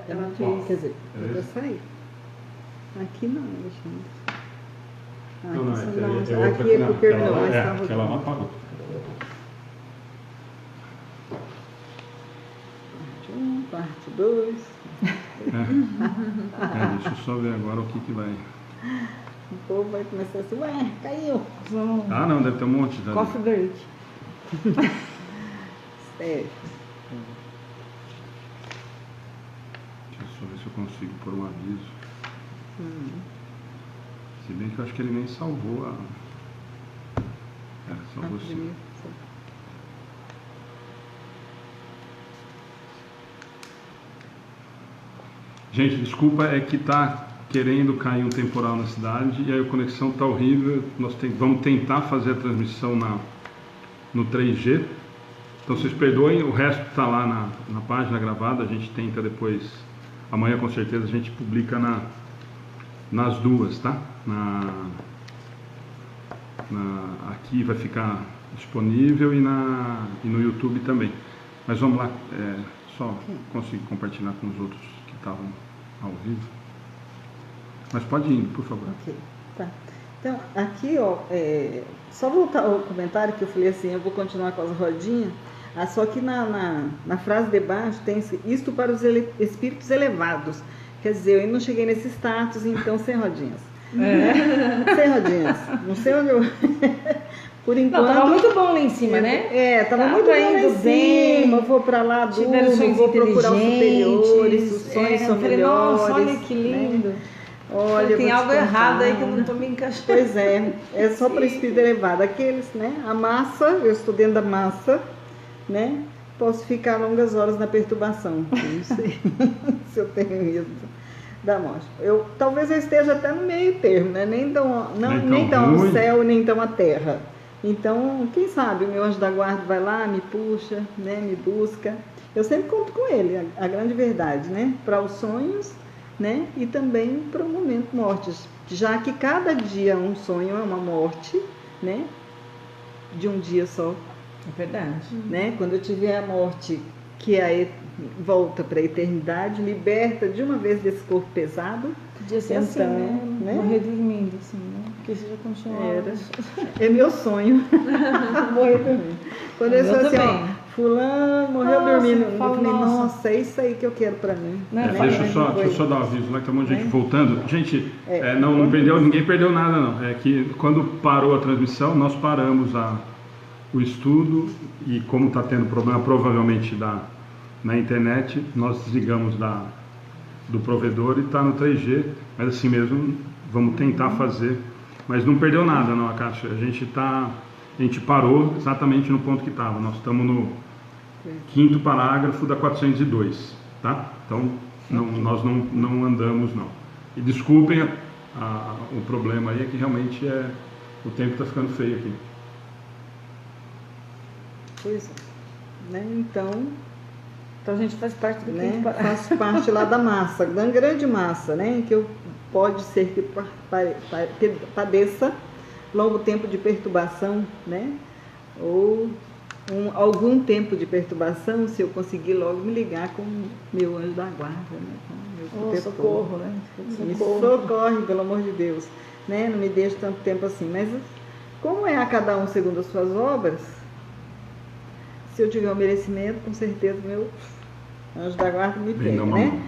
Ela fez. Quer dizer, eu saí. Aqui não, Alexandre. Aqui é porque não, mas estava. Aquela lá parou. Parte 1, parte 2. Deixa eu só ver agora o que vai. O povo vai começar assim, ué, caiu. Ah, não, deve ter um monte. Coffee break. Sério. Deixa eu só ver se eu consigo pôr um aviso. Se bem que eu acho que ele nem salvou a... salvou sim. Gente, desculpa, é que tá querendo cair um temporal na cidade e aí a conexão tá horrível. Nós vamos tentar fazer a transmissão no 3G. Então vocês perdoem, o resto está lá na página gravada, a gente tenta depois, amanhã com certeza a gente publica nas duas, tá? Aqui vai ficar disponível e no YouTube também. Mas vamos lá, só consigo compartilhar com os outros que estavam ao vivo. Mas pode ir, por favor. Ok, tá. Então, aqui, ó, só voltar ao comentário que eu falei assim, eu vou continuar com as rodinhas. Só que na frase de baixo tem isto para os espíritos elevados. Quer dizer, eu ainda não cheguei nesse status, então sem rodinhas. Sem rodinhas. Não sei onde eu... Por enquanto... Não, tava muito bom lá em cima, né? Tava muito bom lá em cima. Eu vou pra lá, vou procurar os superiores, os sonhos são falei, melhores. Nossa, olha que lindo. Né? Olha, tem algo errado aí que eu não estou me encaixando. Pois é só para espírito elevado. Aqueles, né? A massa, eu estou dentro da massa, né? Posso ficar longas horas na perturbação. Não sei se eu tenho medo da morte. Talvez eu esteja até no meio termo, né? Nem tão ao céu, nem tão à terra. Então, quem sabe o meu anjo da guarda vai lá, me puxa, né? Me busca. Eu sempre conto com ele, a grande verdade, né? Para os sonhos, né? E também para o momento morte, já que cada dia um sonho é uma morte, né? De um dia só. É verdade. Né? Quando eu tiver a morte que volta para a eternidade, liberta de uma vez desse corpo pesado. Podia ser assim, né? Morrer dormindo, assim, né? Porque você já continua. É meu sonho. Morrer dormindo. Quando eu sou assim, ó, fulano morreu dormindo. Eu falei, nossa, é isso aí que eu quero pra mim. Deixa eu só dar um aviso lá, que tá um monte de gente voltando. Gente, não perdeu, ninguém perdeu nada não. É que quando parou a transmissão, nós paramos o estudo e como está tendo problema provavelmente na internet, nós desligamos do provedor e está no 3G, mas assim mesmo vamos tentar fazer, mas não perdeu nada não, Caixa. A gente parou exatamente no ponto que estava. Nós estamos no 5º parágrafo da 402, tá? Então nós não andamos não. E desculpem o problema aí, é que realmente o tempo está ficando feio aqui. Pois é, né? Então a gente faz parte do né? Faço parte lá da massa, da grande massa, né? Que pode ser que padeça longo tempo de perturbação, né? Ou algum tempo de perturbação, se eu conseguir logo me ligar com o meu anjo da guarda, né? Com meu protetor. Socorro, né? Me socorre, pelo amor de Deus, né? Não me deixe tanto tempo assim. Mas como é a cada um segundo as suas obras, se eu tiver o merecimento, com certeza meu anjo da guarda me pega, né?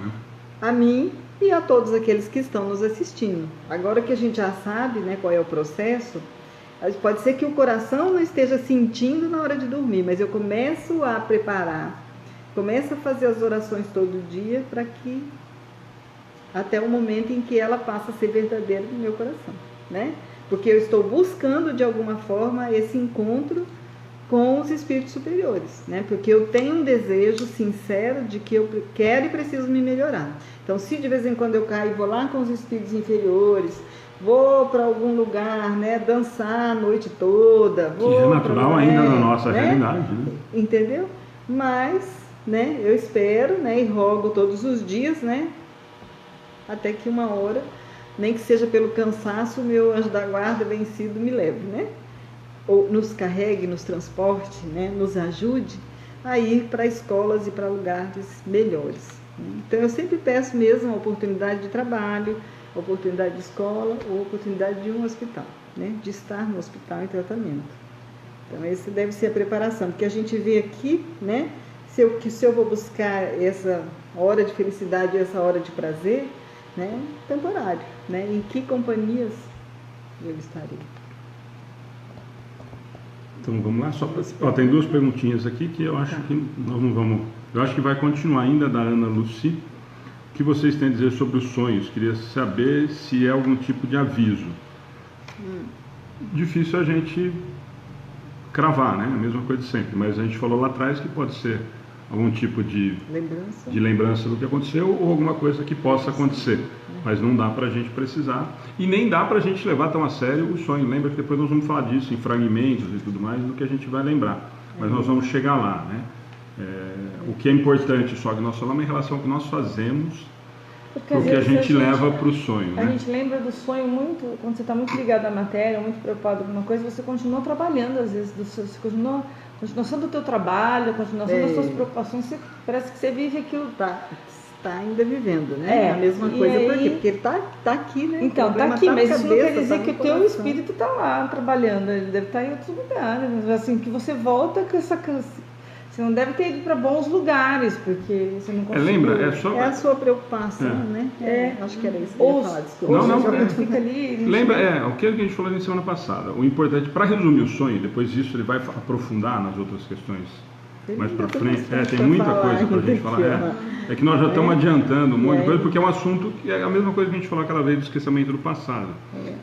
A mim e a todos aqueles que estão nos assistindo. Agora que a gente já sabe, né, qual é o processo, pode ser que o coração não esteja sentindo na hora de dormir, mas eu começo a preparar, começo a fazer as orações todo dia para que até o momento em que ela passa a ser verdadeira no meu coração, né? Porque eu estou buscando de alguma forma esse encontro com os espíritos superiores, né? Porque eu tenho um desejo sincero de que eu quero e preciso me melhorar. Então, se de vez em quando eu caio, vou lá com os espíritos inferiores, vou para algum lugar, né, dançar a noite toda, que é natural ainda na nossa realidade, né? Entendeu? Mas, né, eu espero, né, e rogo todos os dias, né, até que uma hora, nem que seja pelo cansaço, o meu anjo da guarda vencido me leve, né? Ou nos carregue, nos transporte, né, nos ajude a ir para escolas e para lugares melhores, Então eu sempre peço mesmo a oportunidade de trabalho, a oportunidade de escola ou a oportunidade de um hospital, né? De estar no hospital em tratamento. Então esse deve ser a preparação, porque a gente vê aqui, né? Se eu vou buscar essa hora de felicidade, essa hora de prazer, né? Temporário, né? Em que companhias eu estarei? Então vamos lá, tem 2 perguntinhas aqui que eu acho que nós não vamos. Eu acho que vai continuar ainda, da Ana Luci. O que vocês têm a dizer sobre os sonhos? Queria saber se é algum tipo de aviso. Difícil a gente cravar, né? A mesma coisa de sempre, mas a gente falou lá atrás que pode ser algum tipo de lembrança do que aconteceu ou alguma coisa que possa acontecer, mas não dá para a gente precisar e nem dá para a gente levar tão a sério o sonho. Lembra que depois nós vamos falar disso em fragmentos e tudo mais, do que a gente vai lembrar, mas nós vamos chegar lá, né? O que é importante só que nós falamos em relação ao que nós fazemos, o que a gente leva para o sonho, né? A gente lembra do sonho muito, quando você está muito ligado à matéria, muito preocupado com uma coisa, você continua trabalhando, às vezes, você continua continuação do teu trabalho, continuação das suas preocupações, parece que você vive aquilo. Está ainda vivendo, né? A mesma coisa, aí, por quê? Porque ele está aqui, né? Então, está aqui, mas isso não quer dizer que o teu espírito está lá trabalhando, ele deve estar em outros lugares, mas assim, que você volta com essa canção. Você não deve ter ido para bons lugares, porque você não conseguiu. Lembra? É a sua preocupação, né? Acho que era isso que eu ia falar, desculpa. Não, fica ali. Lembra, o que a gente falou na semana passada. O importante, para resumir o sonho, depois disso ele vai aprofundar nas outras questões mais para frente. Tem muita coisa para a gente falar. É que nós já estamos adiantando um monte de coisa, porque é um assunto que é a mesma coisa que a gente falou aquela vez do esquecimento do passado.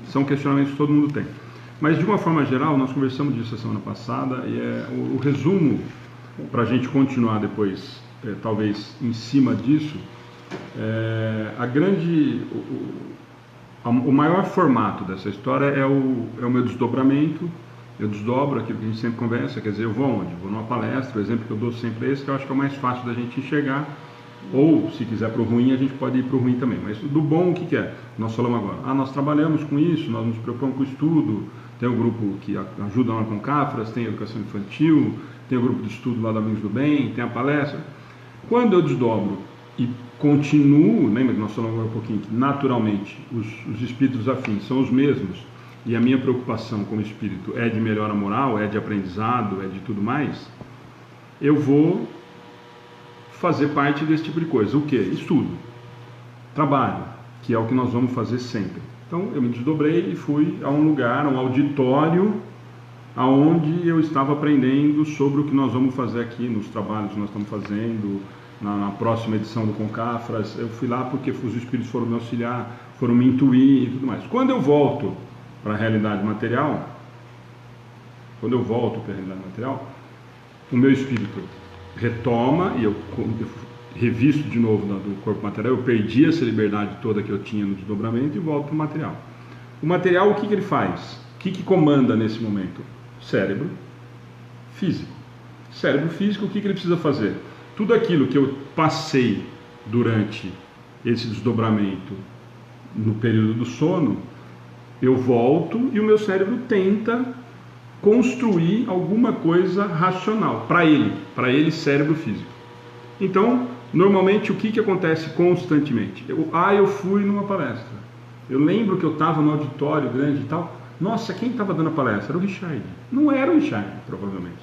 São questionamentos que todo mundo tem. Mas, de uma forma geral, nós conversamos disso a semana passada, e o resumo, para a gente continuar depois, talvez em cima disso, o maior formato dessa história é o meu desdobramento. Eu desdobro aquilo que a gente sempre conversa, quer dizer, eu vou onde? Vou numa palestra, o exemplo que eu dou sempre é esse, que eu acho que é o mais fácil da gente enxergar, ou se quiser para o ruim, a gente pode ir para o ruim também, mas do bom o que é? Nós falamos agora, nós trabalhamos com isso, nós nos preocupamos com o estudo, tem o grupo que ajuda lá com CAFRAS, tem a educação infantil, tem o grupo de estudo lá do Amigos do Bem, tem a palestra. Quando eu desdobro e continuo, lembra que nós falamos agora um pouquinho, que naturalmente os espíritos afins são os mesmos, e a minha preocupação como espírito é de melhora moral, é de aprendizado, é de tudo mais, eu vou fazer parte desse tipo de coisa. O que? Estudo, trabalho, que é o que nós vamos fazer sempre. Então eu me desdobrei e fui a um lugar, a um auditório, aonde eu estava aprendendo sobre o que nós vamos fazer aqui nos trabalhos que nós estamos fazendo, na próxima edição do Concafras. Eu fui lá porque os espíritos foram me auxiliar, foram me intuir e tudo mais. Quando eu volto para a realidade material, o meu espírito retoma e eu revisto de novo do corpo material. Eu perdi essa liberdade toda que eu tinha no desdobramento e volto para o material. O material, o que ele faz? O que comanda nesse momento? Cérebro físico. Cérebro físico, o que ele precisa fazer? Tudo aquilo que eu passei durante esse desdobramento no período do sono, eu volto e o meu cérebro tenta construir alguma coisa racional para ele cérebro físico. Então, normalmente o que acontece constantemente? Eu fui numa palestra, eu lembro que eu estava no auditório grande e tal. Nossa, quem estava dando a palestra? Era o Richard. Não era o Richard, provavelmente.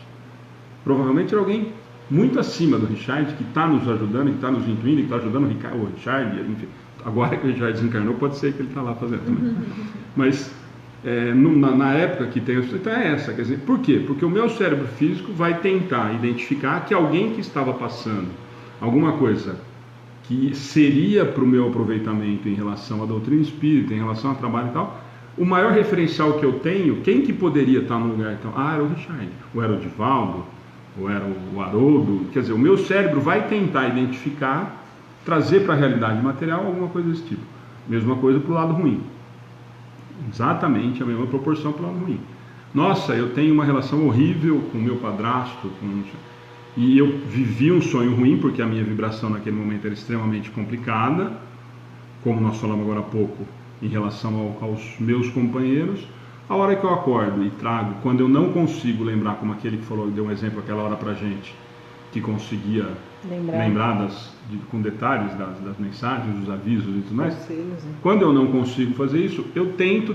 Provavelmente era alguém muito acima do Richard, que está nos ajudando, que está nos intuindo, que está ajudando o Richard, enfim. Agora que o Richard desencarnou, pode ser que ele está lá fazendo também. Mas na época que tem então é essa, quer dizer, por quê? Porque o meu cérebro físico vai tentar identificar que alguém que estava passando alguma coisa que seria para o meu aproveitamento em relação à doutrina espírita, em relação ao trabalho e tal, o maior referencial que eu tenho, quem que poderia estar no lugar então? Era o Richard, ou era o Divaldo, ou era o Haroldo. Quer dizer, o meu cérebro vai tentar identificar, trazer para a realidade material alguma coisa desse tipo. Mesma coisa para o lado ruim. Exatamente a mesma proporção para o lado ruim. Nossa, eu tenho uma relação horrível com o meu padrasto, e eu vivi um sonho ruim, porque a minha vibração naquele momento era extremamente complicada, como nós falamos agora há pouco, em relação aos meus companheiros. A hora que eu acordo e trago, quando eu não consigo lembrar, como aquele que falou, deu um exemplo aquela hora pra gente, que conseguia lembrar com detalhes das mensagens, dos avisos e tudo mais. Quando eu não consigo fazer isso, eu tento,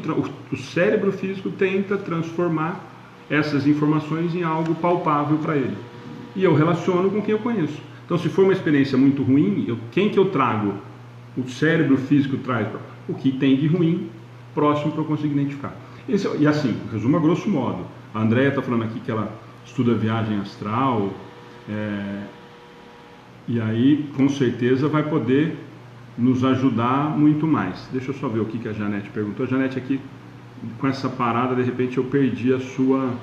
o cérebro físico tenta transformar essas informações em algo palpável para ele. E eu relaciono com quem eu conheço. Então, se for uma experiência muito ruim, quem que eu trago? O cérebro físico traz o que tem de ruim próximo para eu conseguir identificar. E assim, resumo a grosso modo. A Andréia está falando aqui que ela estuda viagem astral, e aí com certeza vai poder nos ajudar muito mais. Deixa eu só ver o que a Janete perguntou. A Janete aqui, com essa parada, de repente eu perdi a sua...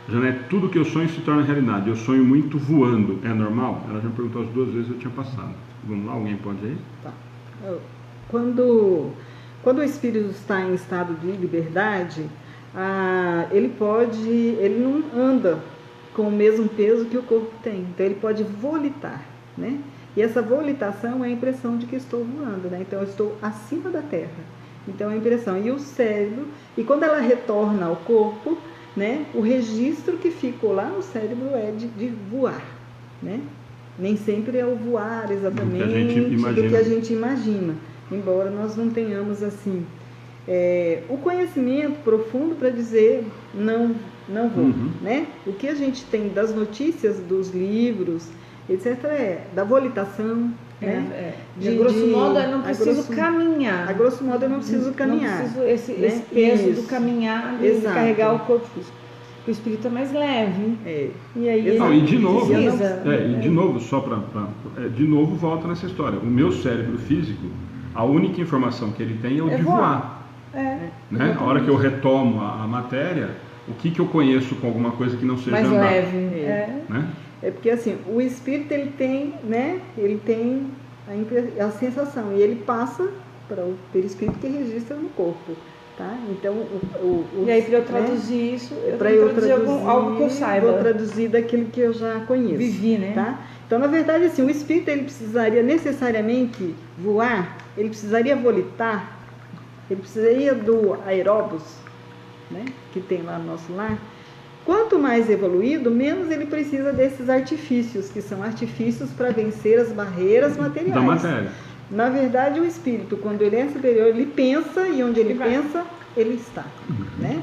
Janete, tudo que eu sonho se torna realidade. Eu sonho muito voando. É normal? Ela já me perguntou as 2 vezes, eu tinha passado. Vamos lá, alguém pode ir? Tá. Quando o espírito está em estado de liberdade, ele não anda com o mesmo peso que o corpo tem. Então ele pode volitar, né? E essa volitação é a impressão de que estou voando, né? Então eu estou acima da terra. Então é a impressão. E o cérebro, e quando ela retorna ao corpo, né, o registro que ficou lá no cérebro é de voar, né? Nem sempre é o voar exatamente do que a gente imagina, embora nós não tenhamos assim o conhecimento profundo para dizer não vou, né? O que a gente tem das notícias dos livros, etc., da volitação, de grosso modo eu não preciso caminhar. A grosso modo eu não preciso caminhar. Não preciso esse peso do caminhar, de carregar o corpo físico. O espírito é mais leve. E aí e de novo, só de novo volta nessa história. O meu cérebro físico, a única informação que ele tem é o de voar. Né? A hora que eu retomo a matéria, o que eu conheço com alguma coisa que não seja mais andar? Leve. Né? É porque assim, o espírito ele tem, né? Ele tem a sensação e ele passa para o perispírito que registra no corpo. Tá? Então, e aí, para eu traduzir isso, eu tenho que traduzir algo que eu saiba. Vou traduzir daquilo que eu já conheço. Vivi, né? Tá? Então, na verdade, assim, o espírito ele precisaria necessariamente voar, ele precisaria volitar, ele precisaria do aeróbus, né? Que tem lá no nosso lar. Quanto mais evoluído, menos ele precisa desses artifícios, que são artifícios para vencer as barreiras materiais. Da matéria. Na verdade, o espírito, quando ele é superior, ele pensa, e onde ele pensa, ele está. Né?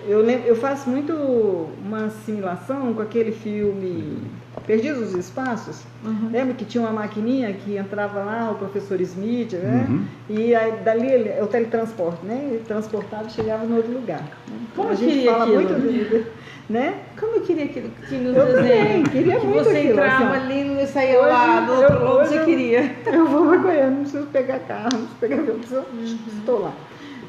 Eu faço muito uma assimilação com aquele filme Perdidos nos Espaços. Lembra que tinha uma maquininha que entrava lá, o professor Smith, né? E aí, dali é o teletransporte, né? Ele transportava e chegava em outro lugar. Né? Como a gente fala aquilo? Muito né? Como eu queria que no eu desenho, queria que muito você aquilo, entrava assim, ali e saía lá do outro lado, você queria. Eu vou maconhar, não preciso pegar carro, não preciso pegar avião, estou lá.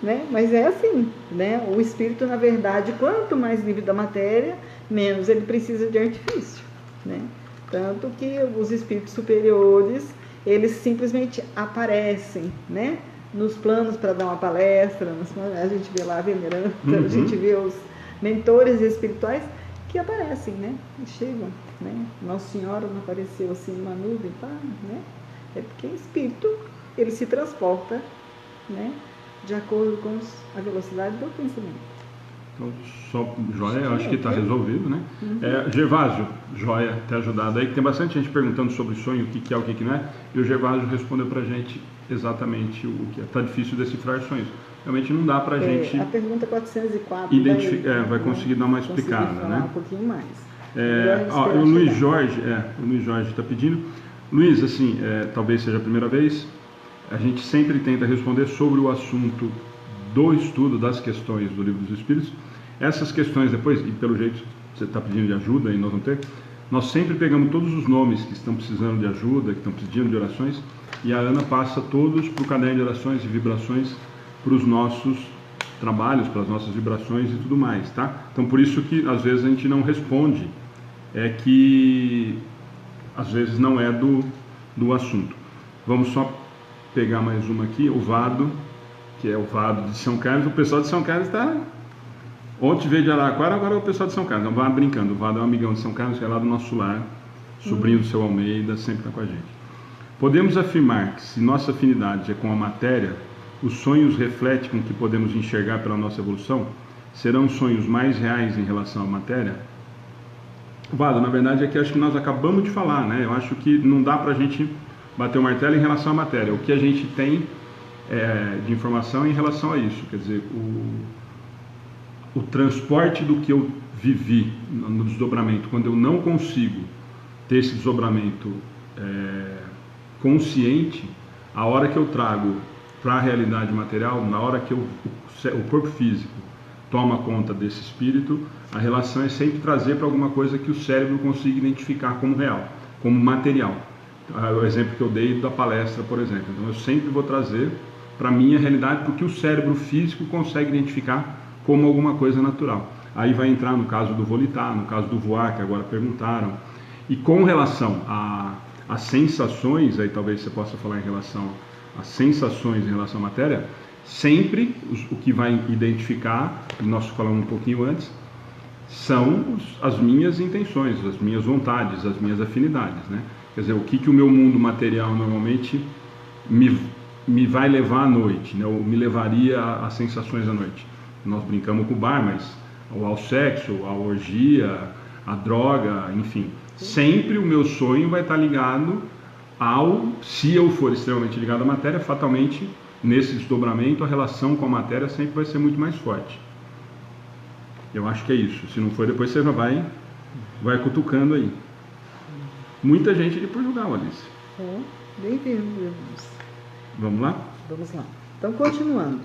Né? Mas é assim, né? O espírito, na verdade, quanto mais livre da matéria, menos ele precisa de artifício. Né? Tanto que os espíritos superiores, eles simplesmente aparecem, né? Nos planos para dar uma palestra, a gente vê lá a veneranda, a gente vê os mentores espirituais que aparecem, né? E chegam, né? Nossa Senhora não apareceu assim numa nuvem, tá? Né? É porque o espírito, ele se transporta, né? De acordo com a velocidade do pensamento. Então, só joia, eu acho que está resolvido, né? Gervásio, joia, ter ajudado aí, que tem bastante gente perguntando sobre sonho, o que é, o que não é, e o Gervásio respondeu pra gente exatamente o que é. Tá difícil decifrar sonhos. Realmente não dá pra gente... A pergunta 404 vai conseguir dar uma explicada, né? Um pouquinho mais. O Luiz Jorge está pedindo. Luiz, assim, talvez seja a primeira vez, a gente sempre tenta responder sobre o assunto do estudo das questões do Livro dos Espíritos. Essas questões depois, e pelo jeito você está pedindo de ajuda e nós vamos ter, nós sempre pegamos todos os nomes que estão precisando de ajuda, que estão pedindo de orações, e a Ana passa todos para o caderno de orações e vibrações para os nossos trabalhos, para as nossas vibrações e tudo mais, tá? Então por isso que às vezes a gente não responde, que às vezes não é do assunto. Vamos só pegar mais uma aqui, o Vado, que é o Vado de São Carlos. O pessoal de São Carlos está... Ontem veio de Araraquara, agora é o pessoal de São Carlos. Não vá brincando, o Vado é um amigão de São Carlos, que é lá do nosso lar, sobrinho do seu Almeida, sempre está com a gente. Podemos afirmar que se nossa afinidade é com a matéria, os sonhos refletem com o que podemos enxergar pela nossa evolução? Serão sonhos mais reais em relação à matéria? Vado, na verdade, é que acho que nós acabamos de falar, né? Eu acho que não dá para a gente bater o martelo em relação à matéria. O que a gente tem de informação em relação a isso, quer dizer, o transporte do que eu vivi no desdobramento, quando eu não consigo ter esse desdobramento consciente, a hora que eu trago para a realidade material, na hora que o corpo físico toma conta desse espírito, a relação é sempre trazer para alguma coisa que o cérebro consiga identificar como real, como material. O exemplo que eu dei da palestra, por exemplo. Então eu sempre vou trazer para a minha realidade porque o cérebro físico consegue identificar como alguma coisa natural. Aí vai entrar no caso do volitar, no caso do voar, que agora perguntaram. E com relação às sensações, aí talvez você possa falar em relação às sensações em relação à matéria, sempre o que vai identificar, nós falamos um pouquinho antes, são as minhas intenções, as minhas vontades, as minhas afinidades, né? Quer dizer, o que o meu mundo material normalmente me vai levar à noite, né? Ou me levaria a sensações à noite. Nós brincamos com o bar, mas ao sexo, à orgia, à droga, enfim. Sempre o meu sonho vai estar ligado se eu for extremamente ligado à matéria, fatalmente, nesse desdobramento, a relação com a matéria sempre vai ser muito mais forte. Eu acho que é isso. Se não for, depois você já vai cutucando aí. Muita gente de Portugal, Alice. Bem-vindo. Vamos lá? Vamos lá. Então, continuando.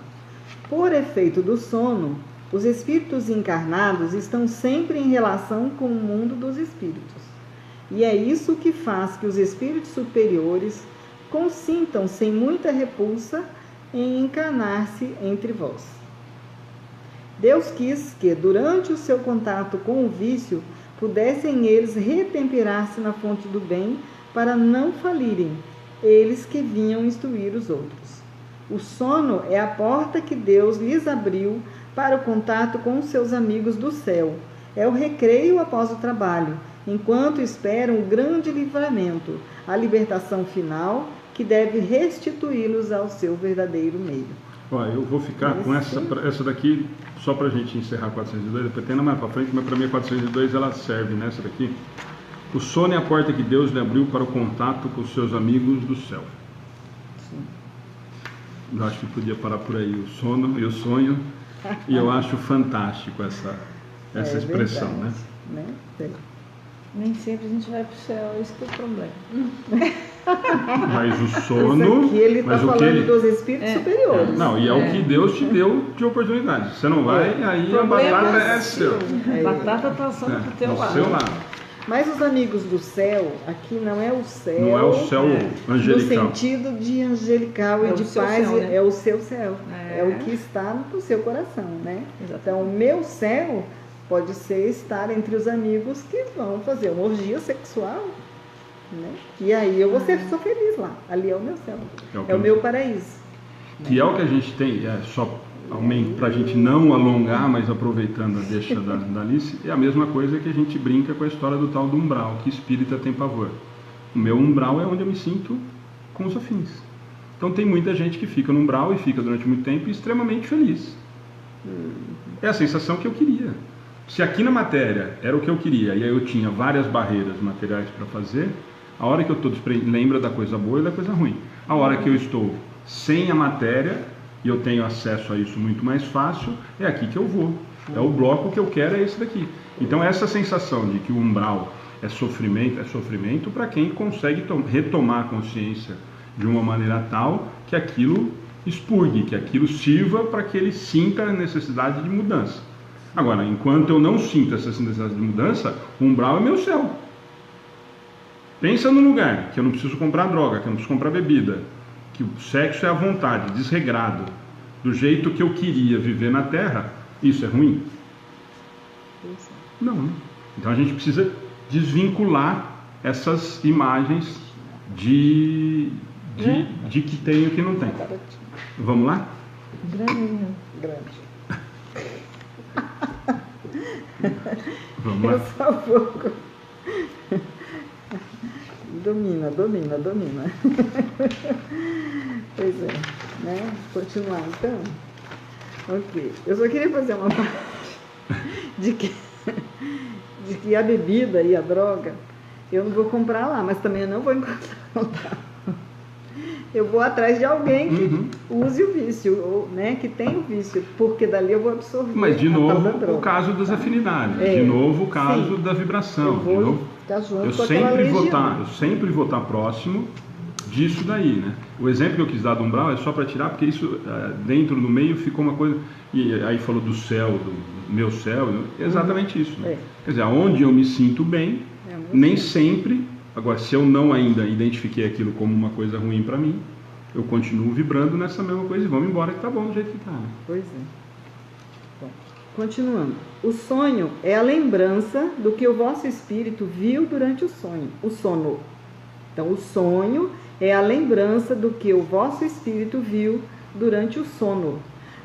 Por efeito do sono, os espíritos encarnados estão sempre em relação com o mundo dos espíritos. E é isso que faz que os espíritos superiores consintam sem muita repulsa em encarnar-se entre vós. Deus quis que, durante o seu contato com o vício, pudessem eles retemperar-se na fonte do bem para não falirem, eles que vinham instruir os outros. O sono é a porta que Deus lhes abriu para o contato com os seus amigos do céu. É o recreio após o trabalho, enquanto esperam o grande livramento, a libertação final, que deve restituí-los ao seu verdadeiro meio. Olha, eu vou ficar com essa daqui, só para a gente encerrar 402, depois tem mais para frente, mas para mim a 402 ela serve nessa daqui. O sono é a porta que Deus lhe abriu para o contato com os seus amigos do céu. Sim. Eu acho que podia parar por aí, o sono e o sonho, e eu acho fantástico essa expressão, verdade, né? Nem sempre a gente vai para o céu, esse que é o problema. Mas o sono... Isso aqui ele está falando dos espíritos superiores. Não, e é o que Deus te deu de oportunidade. Você não vai, aí a batata é seu. A batata está só para o teu lado. Seu lado. Mas os amigos do céu, aqui não é o céu... Não é o céu angelical. No sentido de angelical e de paz, céu, né? É o seu céu. É o que está no seu coração, né? Exatamente. Então, o meu céu pode ser estar entre os amigos que vão fazer uma orgia sexual, né? E aí eu vou ser só feliz lá. Ali é o meu céu. É o meu paraíso. Que é o que a gente tem, só para a gente não alongar, mas aproveitando a deixa da Alice, é a mesma coisa que a gente brinca com a história do tal do umbral, que espírita tem pavor. O meu umbral é onde eu me sinto com os afins. Então tem muita gente que fica no umbral e fica durante muito tempo extremamente feliz. É a sensação que eu queria. Se aqui na matéria era o que eu queria, e aí eu tinha várias barreiras materiais para fazer, a hora que eu estou lembra da coisa boa e da coisa ruim. A hora que eu estou sem a matéria, e eu tenho acesso a isso muito mais fácil, é aqui que eu vou. É o bloco que eu quero, é esse daqui. Então essa sensação de que o umbral é sofrimento para quem consegue retomar a consciência de uma maneira tal que aquilo expurgue, que aquilo sirva para que ele sinta a necessidade de mudança. Agora, enquanto eu não sinto essa necessidade de mudança, o umbral é meu céu. Pensa num lugar que eu não preciso comprar droga, que eu não preciso comprar bebida, que o sexo é à vontade, desregrado, do jeito que eu queria viver na Terra. Isso é ruim? Não, né? Então a gente precisa desvincular essas imagens de que tem e o que não tem. Vamos lá? Grande. Vamos lá. Por favor. Domina. Pois é, né? Continuar então. Ok. Eu só queria fazer uma parte de que a bebida e a droga, eu não vou comprar lá, mas também eu não vou encontrar lá. Eu vou atrás de alguém que use o vício, ou, né, que tem o vício, porque dali eu vou absorver. Mas, de novo, o caso das afinidades, de novo, o caso da vibração. Eu sempre vou estar próximo disso daí, né? O exemplo que eu quis dar do umbral é só para tirar, porque isso, dentro do meio, ficou uma coisa... E aí falou do céu, do meu céu, exatamente isso. Né? Quer dizer, onde eu me sinto bem, nem sempre... Agora, se eu não ainda identifiquei aquilo como uma coisa ruim para mim, eu continuo vibrando nessa mesma coisa e vamos embora que tá bom do jeito que tá. Né? Pois é. Bom, continuando. O sonho é a lembrança do que o vosso espírito viu durante o sono. Então, o sonho é a lembrança do que o vosso espírito viu durante o sono.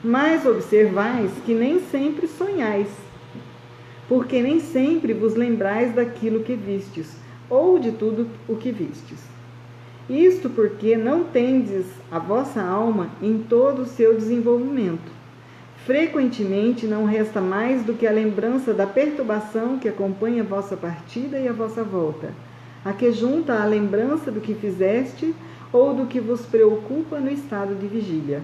Mas observais que nem sempre sonhais, porque nem sempre vos lembrais daquilo que vistes, ou de tudo o que vistes. Isto porque não tendes a vossa alma em todo o seu desenvolvimento. Frequentemente não resta mais do que a lembrança da perturbação que acompanha a vossa partida e a vossa volta, a que junta a lembrança do que fizeste ou do que vos preocupa no estado de vigília.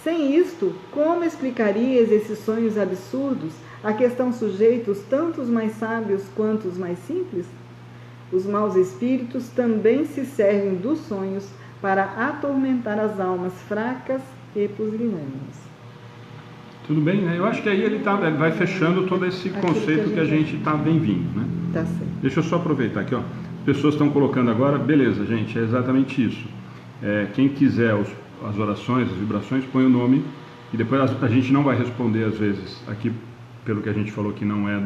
Sem isto, como explicarias esses sonhos absurdos a que estão sujeitos tanto os mais sábios quanto os mais simples? Os maus espíritos também se servem dos sonhos para atormentar as almas fracas e pusilânimes. Tudo bem, né? Eu acho que aí ele vai fechando todo esse conceito que a gente está bem vindo, né? Tá certo. Deixa eu só aproveitar aqui, ó. As pessoas estão colocando agora, beleza, gente, é exatamente isso. Quem quiser as orações, as vibrações, põe o nome e depois a gente não vai responder às vezes aqui, pelo que a gente falou que não é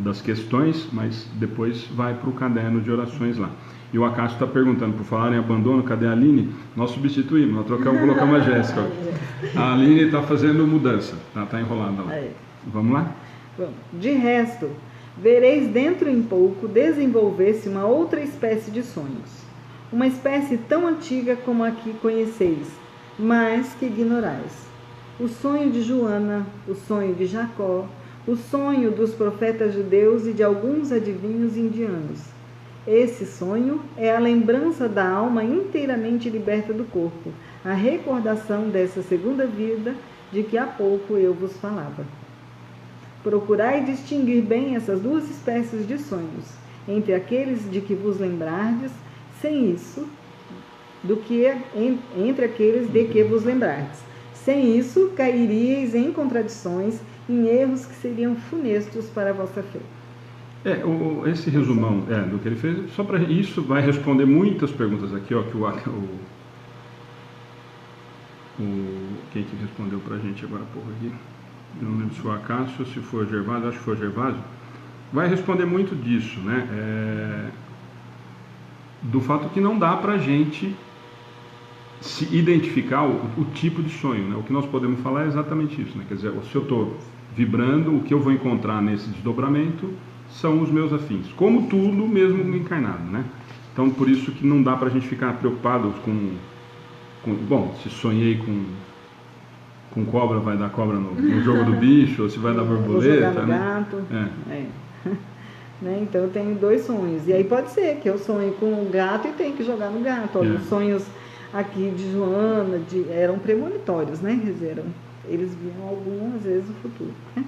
das questões, mas depois vai para o caderno de orações lá. E o Acácio está perguntando, por falar em abandono, cadê a Aline? Nós substituímos, nós trocamos, colocamos a Jéssica. A Aline está fazendo mudança, está enrolada lá. Vamos lá? Bom, de resto, vereis dentro em pouco desenvolver-se uma outra espécie de sonhos. Uma espécie tão antiga como a que conheceis, mas que ignorais. O sonho de Joana, o sonho de Jacó, o sonho dos profetas judeus e de alguns adivinhos indianos. Esse sonho é a lembrança da alma inteiramente liberta do corpo, a recordação dessa segunda vida de que há pouco eu vos falava. Procurai distinguir bem essas duas espécies de sonhos, entre aqueles de que vos lembrardes, sem isso, entre aqueles de que vos lembrardes. Sem isso, cairíeis em contradições, em erros que seriam funestos para a vossa fé. Esse resumão do que ele fez, só para isso vai responder muitas perguntas aqui, ó, que quem que respondeu para a gente agora há pouco aqui? Eu não lembro se foi o Acácio, se foi o Gervásio, acho que foi o Gervásio. Vai responder muito disso, né? Do fato que não dá para a gente se identificar o tipo de sonho, né? O que nós podemos falar é exatamente isso, né? Quer dizer, se eu estou vibrando, o que eu vou encontrar nesse desdobramento são os meus afins, como tudo mesmo encarnado, né? Então, por isso que não dá para a gente ficar preocupado bom, se sonhei com cobra, vai dar cobra no jogo do bicho, ou se vai dar borboleta, jogar no gato, né? Então eu tenho dois sonhos, e aí pode ser que eu sonhe com um gato e tenho que jogar no gato. Olha, os sonhos aqui de Joana eram premonitórios, né? Eles viam algumas vezes o futuro, né?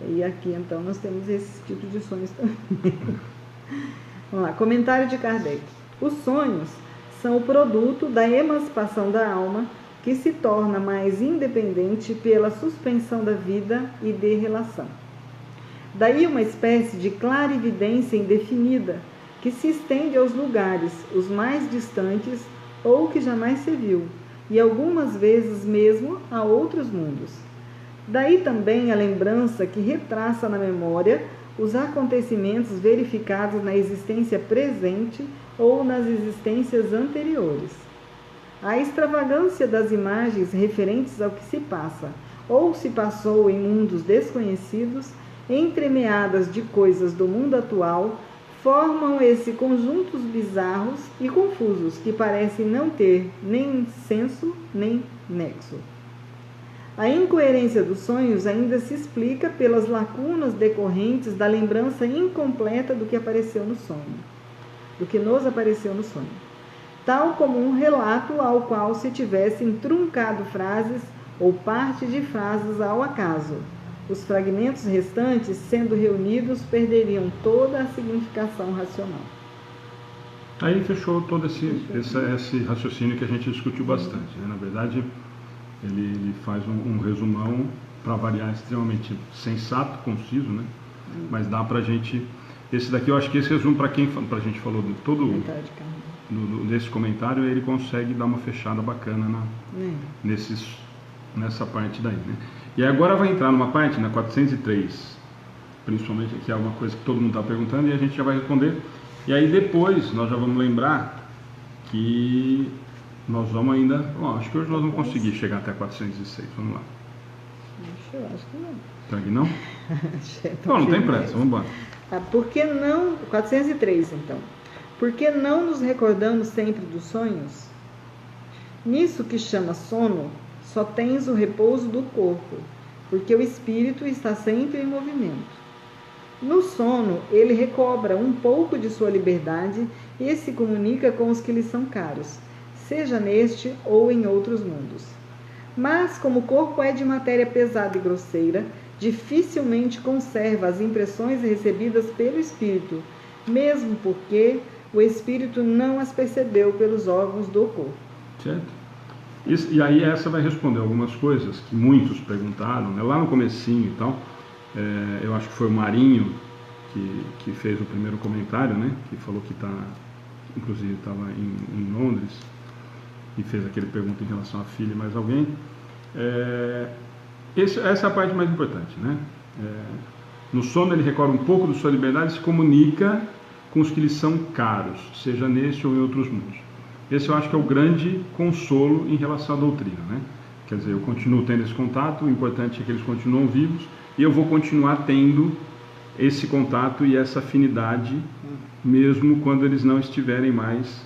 E aqui então nós temos esse tipo de sonhos também. Vamos lá, comentário de Kardec. Os sonhos são o produto da emancipação da alma, que se torna mais independente pela suspensão da vida e de relação. Daí uma espécie de clarividência indefinida, que se estende aos lugares os mais distantes ou que jamais se viu, e algumas vezes mesmo a outros mundos. Daí também a lembrança que retraça na memória os acontecimentos verificados na existência presente ou nas existências anteriores. A extravagância das imagens referentes ao que se passa ou se passou em mundos desconhecidos, entremeadas de coisas do mundo atual, formam esse conjuntos bizarros e confusos que parecem não ter nem senso nem nexo. A incoerência dos sonhos ainda se explica pelas lacunas decorrentes da lembrança incompleta do que apareceu no sonho, do que nos apareceu no sonho, tal como um relato ao qual se tivessem truncado frases ou parte de frases ao acaso. Os fragmentos restantes, sendo reunidos, perderiam toda a significação racional. Aí fechou todo esse raciocínio que a gente discutiu bastante, né? Na verdade, ele faz um resumão, para variar, extremamente sensato, conciso, né? Mas dá pra gente... Esse daqui, eu acho que esse resumo, pra a gente falou de todo... nesse comentário, ele consegue dar uma fechada bacana nessa parte daí, né? E agora vai entrar numa parte, na 403, principalmente, que é uma coisa que todo mundo está perguntando, e a gente já vai responder. E aí depois nós já vamos lembrar que nós vamos ainda... Bom, acho que hoje nós vamos conseguir chegar até 406, vamos lá. Eu acho que não. Tá aqui não? Bom, não tem pressa, vamos embora. Por que não... 403, então. Por que não nos recordamos sempre dos sonhos? Nisso que chama sono, só tens o repouso do corpo, porque o espírito está sempre em movimento. No sono, ele recobra um pouco de sua liberdade e se comunica com os que lhe são caros, seja neste ou em outros mundos. Mas, como o corpo é de matéria pesada e grosseira, dificilmente conserva as impressões recebidas pelo espírito, mesmo porque o espírito não as percebeu pelos órgãos do corpo. Certo? E aí essa vai responder algumas coisas que muitos perguntaram, né? Lá no comecinho e tal. Eu acho que foi o Marinho que fez o primeiro comentário, né? Que falou que inclusive estava em Londres e fez aquele pergunta em relação à filha e mais alguém. Essa é a parte mais importante, né? No sono ele recorre um pouco de sua liberdade e se comunica com os que lhe são caros, seja neste ou em outros mundos. Esse eu acho que é o grande consolo em relação à doutrina, né? Quer dizer, eu continuo tendo esse contato, o importante é que eles continuam vivos e eu vou continuar tendo esse contato e essa afinidade mesmo quando eles não estiverem mais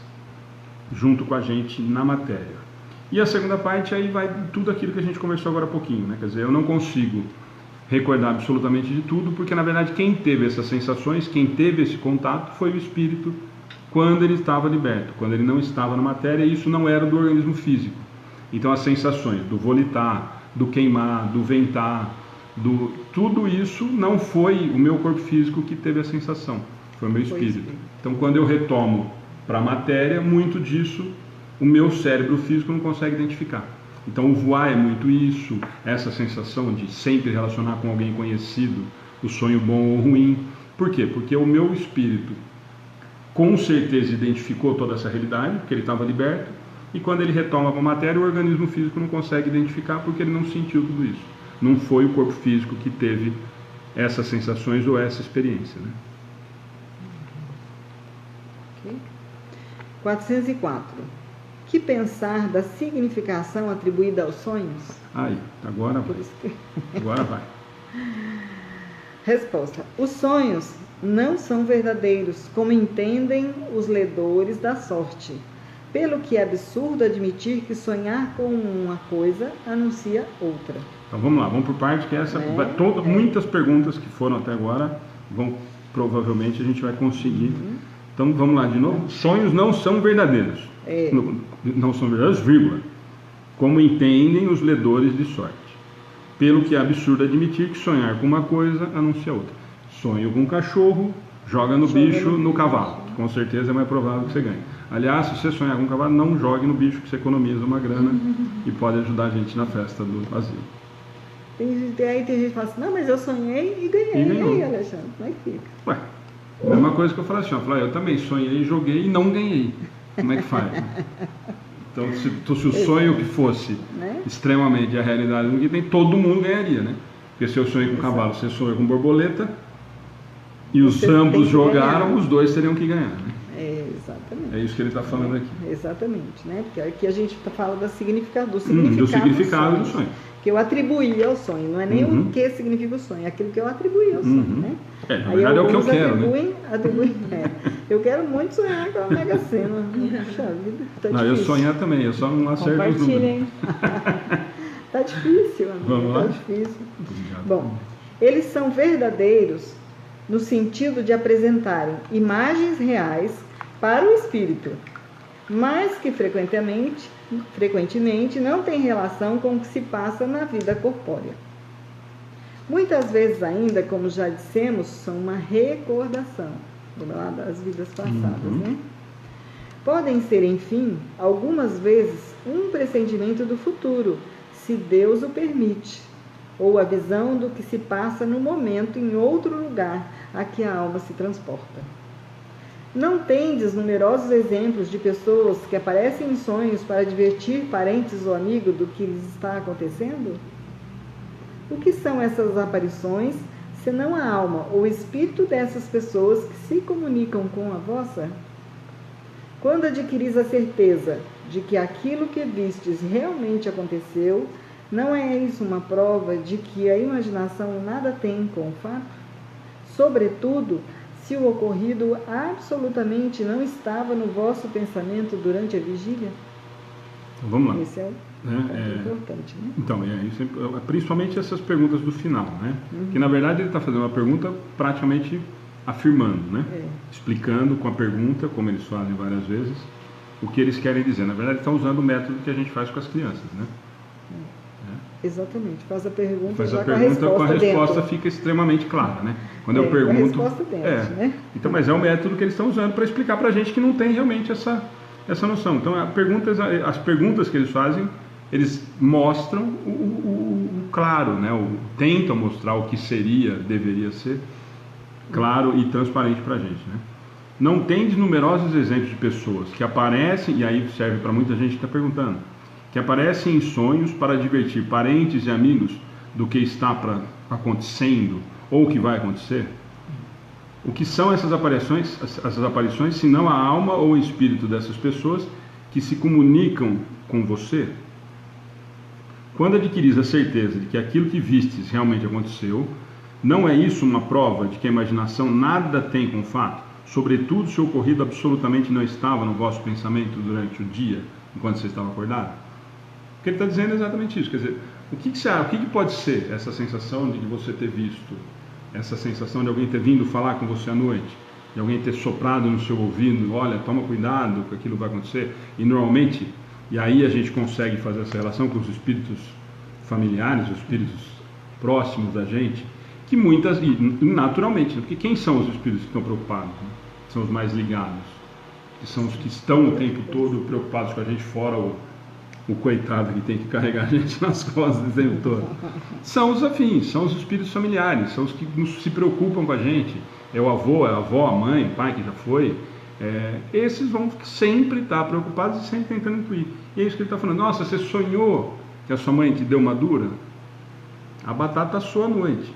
junto com a gente na matéria. E a segunda parte aí vai tudo aquilo que a gente conversou agora há pouquinho, né? Quer dizer, eu não consigo recordar absolutamente de tudo, porque na verdade quem teve essas sensações, quem teve esse contato foi o espírito quando ele estava liberto, quando ele não estava na matéria, e isso não era do organismo físico. Então as sensações do volitar, do queimar, do ventar, tudo isso não foi o meu corpo físico que teve a sensação, foi o meu espírito. Então quando eu retomo para a matéria, muito disso o meu cérebro físico não consegue identificar. Então o voar é muito isso, essa sensação de sempre relacionar com alguém conhecido, o sonho bom ou ruim. Por quê? Porque o meu espírito com certeza identificou toda essa realidade, porque ele estava liberto, e quando ele retoma para a matéria, o organismo físico não consegue identificar porque ele não sentiu tudo isso. Não foi o corpo físico que teve essas sensações ou essa experiência, né? Okay. 404. Que pensar da significação atribuída aos sonhos? Aí, agora vai. Agora vai. Resposta. Os sonhos não são verdadeiros, como entendem os ledores da sorte, pelo que é absurdo admitir que sonhar com uma coisa anuncia outra. Então vamos lá, vamos por parte, que muitas perguntas que foram até agora, provavelmente a gente vai conseguir. Então vamos lá de novo. Sonhos não são verdadeiros. Não são verdadeiros, vírgula. Como entendem os ledores de sorte. Pelo que é absurdo admitir que sonhar com uma coisa anuncia outra. Sonho com um cachorro, joga no bicho, no cavalo. Com certeza é mais provável que você ganhe. Aliás, se você sonhar com um cavalo, não jogue no bicho, que você economiza uma grana e pode ajudar a gente na festa do asilo. Aí tem gente que fala assim, não, mas eu sonhei e ganhei. E aí, Alexandre, como é que fica? Ué, é uma coisa que eu falei assim, eu também sonhei, joguei e não ganhei. Como é que faz? Então, se o sonho que fosse extremamente a realidade do que tem, todo mundo ganharia, né? Porque se eu sonhei com cavalo, você sonhou com borboleta, e ambos jogaram, os dois teriam que ganhar, né? Exatamente. É isso que ele está falando aqui. Exatamente, né? Porque aqui a gente fala do significado do sonho. Que eu atribuí ao sonho, não é nem o que significa o sonho, é aquilo que eu atribuí ao sonho, né? Na verdade é o que eu quero, Eu quero muito sonhar com a Mega Sena. Puxa vida, tá difícil. Eu sonhar também, eu só não acerto os números. Tá difícil, amigo. Vamos lá? Tá difícil. Obrigado. Bom, eles são verdadeiros no sentido de apresentarem imagens reais para o espírito, mas que frequentemente não tem relação com o que se passa na vida corpórea. Muitas vezes ainda, como já dissemos, são uma recordação das vidas passadas, né? Podem ser, enfim, algumas vezes um pressentimento do futuro, se Deus o permite, ou a visão do que se passa no momento em outro lugar a que a alma se transporta. Não tendes numerosos exemplos de pessoas que aparecem em sonhos para divertir parentes ou amigos do que lhes está acontecendo? O que são essas aparições, senão a alma ou o espírito dessas pessoas que se comunicam com a vossa? Quando adquiris a certeza de que aquilo que vistes realmente aconteceu, não é isso uma prova de que a imaginação nada tem com o fato? Sobretudo, se o ocorrido absolutamente não estava no vosso pensamento durante a vigília? Então, vamos lá. Esse é importante, né? Então, principalmente essas perguntas do final, né? Que na verdade ele está fazendo uma pergunta praticamente afirmando, né? Explicando com a pergunta, como eles fazem várias vezes, o que eles querem dizer. Na verdade, está usando o método que a gente faz com as crianças, né? Exatamente, faz a pergunta, faz já a pergunta com a resposta dentro. Fica extremamente clara, né? Quando eu pergunto, com a resposta dentro, né? Então, mas é o método que eles estão usando para explicar para a gente que não tem realmente essa noção. Então, as perguntas que eles fazem, eles mostram o claro, né? Tentam mostrar o que deveria ser claro e transparente para a gente, né? Não tendes numerosos exemplos de pessoas que aparecem, e aí serve para muita gente que está perguntando, que aparecem em sonhos para divertir parentes e amigos do que está acontecendo ou o que vai acontecer? O que são essas aparições, se não a alma ou o espírito dessas pessoas que se comunicam com você? Quando adquiris a certeza de que aquilo que vistes realmente aconteceu, não é isso uma prova de que a imaginação nada tem com o fato, sobretudo se o ocorrido absolutamente não estava no vosso pensamento durante o dia, enquanto você estava acordado? O que ele está dizendo é exatamente isso. Quer dizer, o que pode ser essa sensação de você ter visto, essa sensação de alguém ter vindo falar com você à noite, de alguém ter soprado no seu ouvido, olha, toma cuidado que aquilo vai acontecer, e normalmente, e aí a gente consegue fazer essa relação com os espíritos familiares, os espíritos próximos da gente, que muitas, e naturalmente, porque quem são os espíritos que estão preocupados? Né? São os mais ligados, que são os que estão o tempo todo preocupados com a gente, fora o coitado que tem que carregar a gente nas costas o tempo todo. São os afins, são os espíritos familiares, são os que se preocupam com a gente. É o avô, é a avó, a mãe, o pai que já foi. Esses vão sempre estar preocupados e sempre tentando intuir. E é isso que ele está falando. Nossa, você sonhou que a sua mãe te deu uma dura? A batata assou à noite.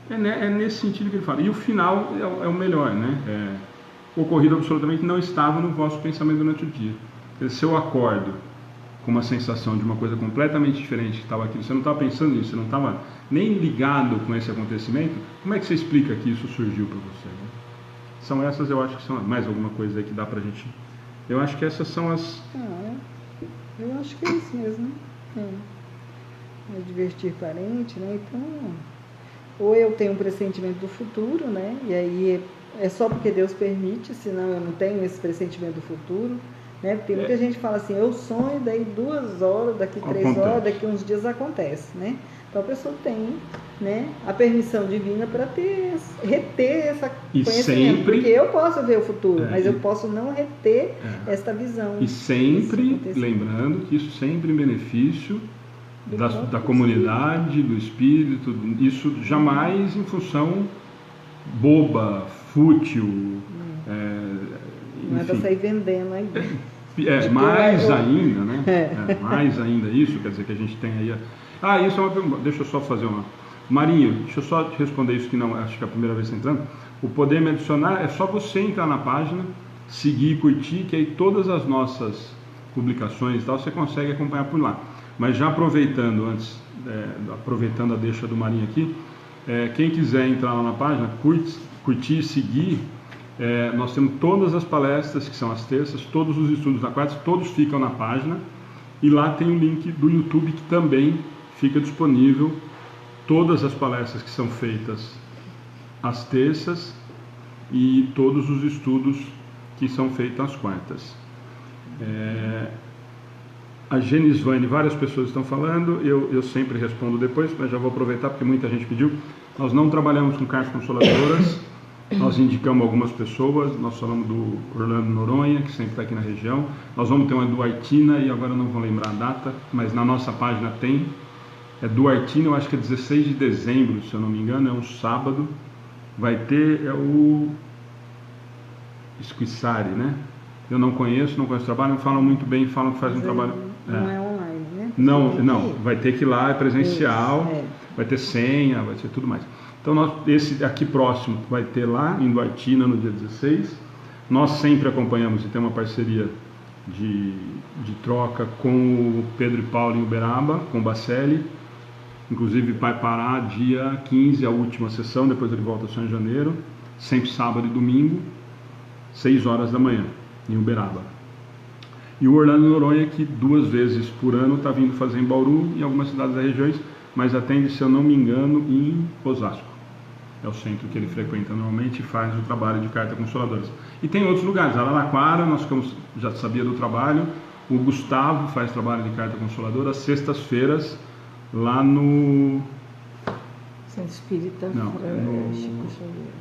É nesse sentido que ele fala. E o final é o melhor, né? O ocorrido absolutamente não estava no vosso pensamento durante o dia. Se eu acordo com uma sensação de uma coisa completamente diferente que estava aqui, você não estava pensando nisso, você não estava nem ligado com esse acontecimento, como é que você explica que isso surgiu para você? Né? São essas, eu acho que são mais alguma coisa aí que dá para a gente... Eu acho que essas são as... eu acho que é isso mesmo. É divertir parente, né? Então, ou eu tenho um pressentimento do futuro, né? E aí é só porque Deus permite, senão eu não tenho esse pressentimento do futuro. Né? Tem muita gente que fala assim, eu sonho, daí 2 horas, daqui 3 horas, daqui uns dias acontece, né? Então a pessoa tem, né, a permissão divina para reter essa conhecimento, porque eu posso ver o futuro, mas eu posso não reter esta visão. E sempre, lembrando que isso sempre em benefício da comunidade, do espírito, isso jamais em função boba, fútil, não é para sair vendendo aí. Mais ainda, né? Mais ainda isso, quer dizer que a gente tem aí... isso é uma pergunta. Deixa eu só fazer uma... Marinho, deixa eu só te responder isso que não, acho que é a primeira vez que você entrando. O Poder Me Adicionar é só você entrar na página, seguir e curtir, que aí todas as nossas publicações e tal, você consegue acompanhar por lá. Mas já aproveitando aproveitando a deixa do Marinho aqui, quem quiser entrar lá na página, curtir, seguir... nós temos todas as palestras, que são as terças, todos os estudos da quarta, todos ficam na página, E lá tem o link do YouTube que também fica disponível todas as palestras que são feitas às terças e todos os estudos que são feitos às quartas. A Genisvane, várias pessoas estão falando, eu sempre respondo depois, mas já vou aproveitar porque muita gente pediu. Nós não trabalhamos com cartas consoladoras, nós indicamos algumas pessoas, nós falamos do Orlando Noronha, que sempre está aqui na região, nós vamos ter uma do Artina, e agora eu não vou lembrar a data, mas na nossa página tem, é do Artina, eu acho que é 16 de dezembro, se eu não me engano, é um sábado, vai ter, é o Esquissari, né? Eu não conheço o trabalho, falam muito bem, falam que faz um trabalho... Não é online, né? Não, vai ter que ir lá, é presencial, vai ter senha, vai ter tudo mais. Então, esse aqui próximo vai ter lá, em Duartina, no dia 16. Nós sempre acompanhamos e temos uma parceria de troca com o Pedro e Paulo em Uberaba, com o Bacelli. Inclusive vai parar dia 15, a última sessão, depois ele volta só em janeiro, sempre sábado e domingo, 6 horas da manhã, em Uberaba. E o Orlando Noronha, que 2 vezes por ano está vindo fazer em Bauru, em algumas cidades da região, mas atende, se eu não me engano, em Osasco. É o centro que ele frequenta normalmente e faz o trabalho de carta consoladoras. E tem outros lugares, Araraquara, nós já sabia do trabalho, o Gustavo faz trabalho de carta consoladora às sextas-feiras, lá no... Centro Espírita, não, no... Chico Xavier.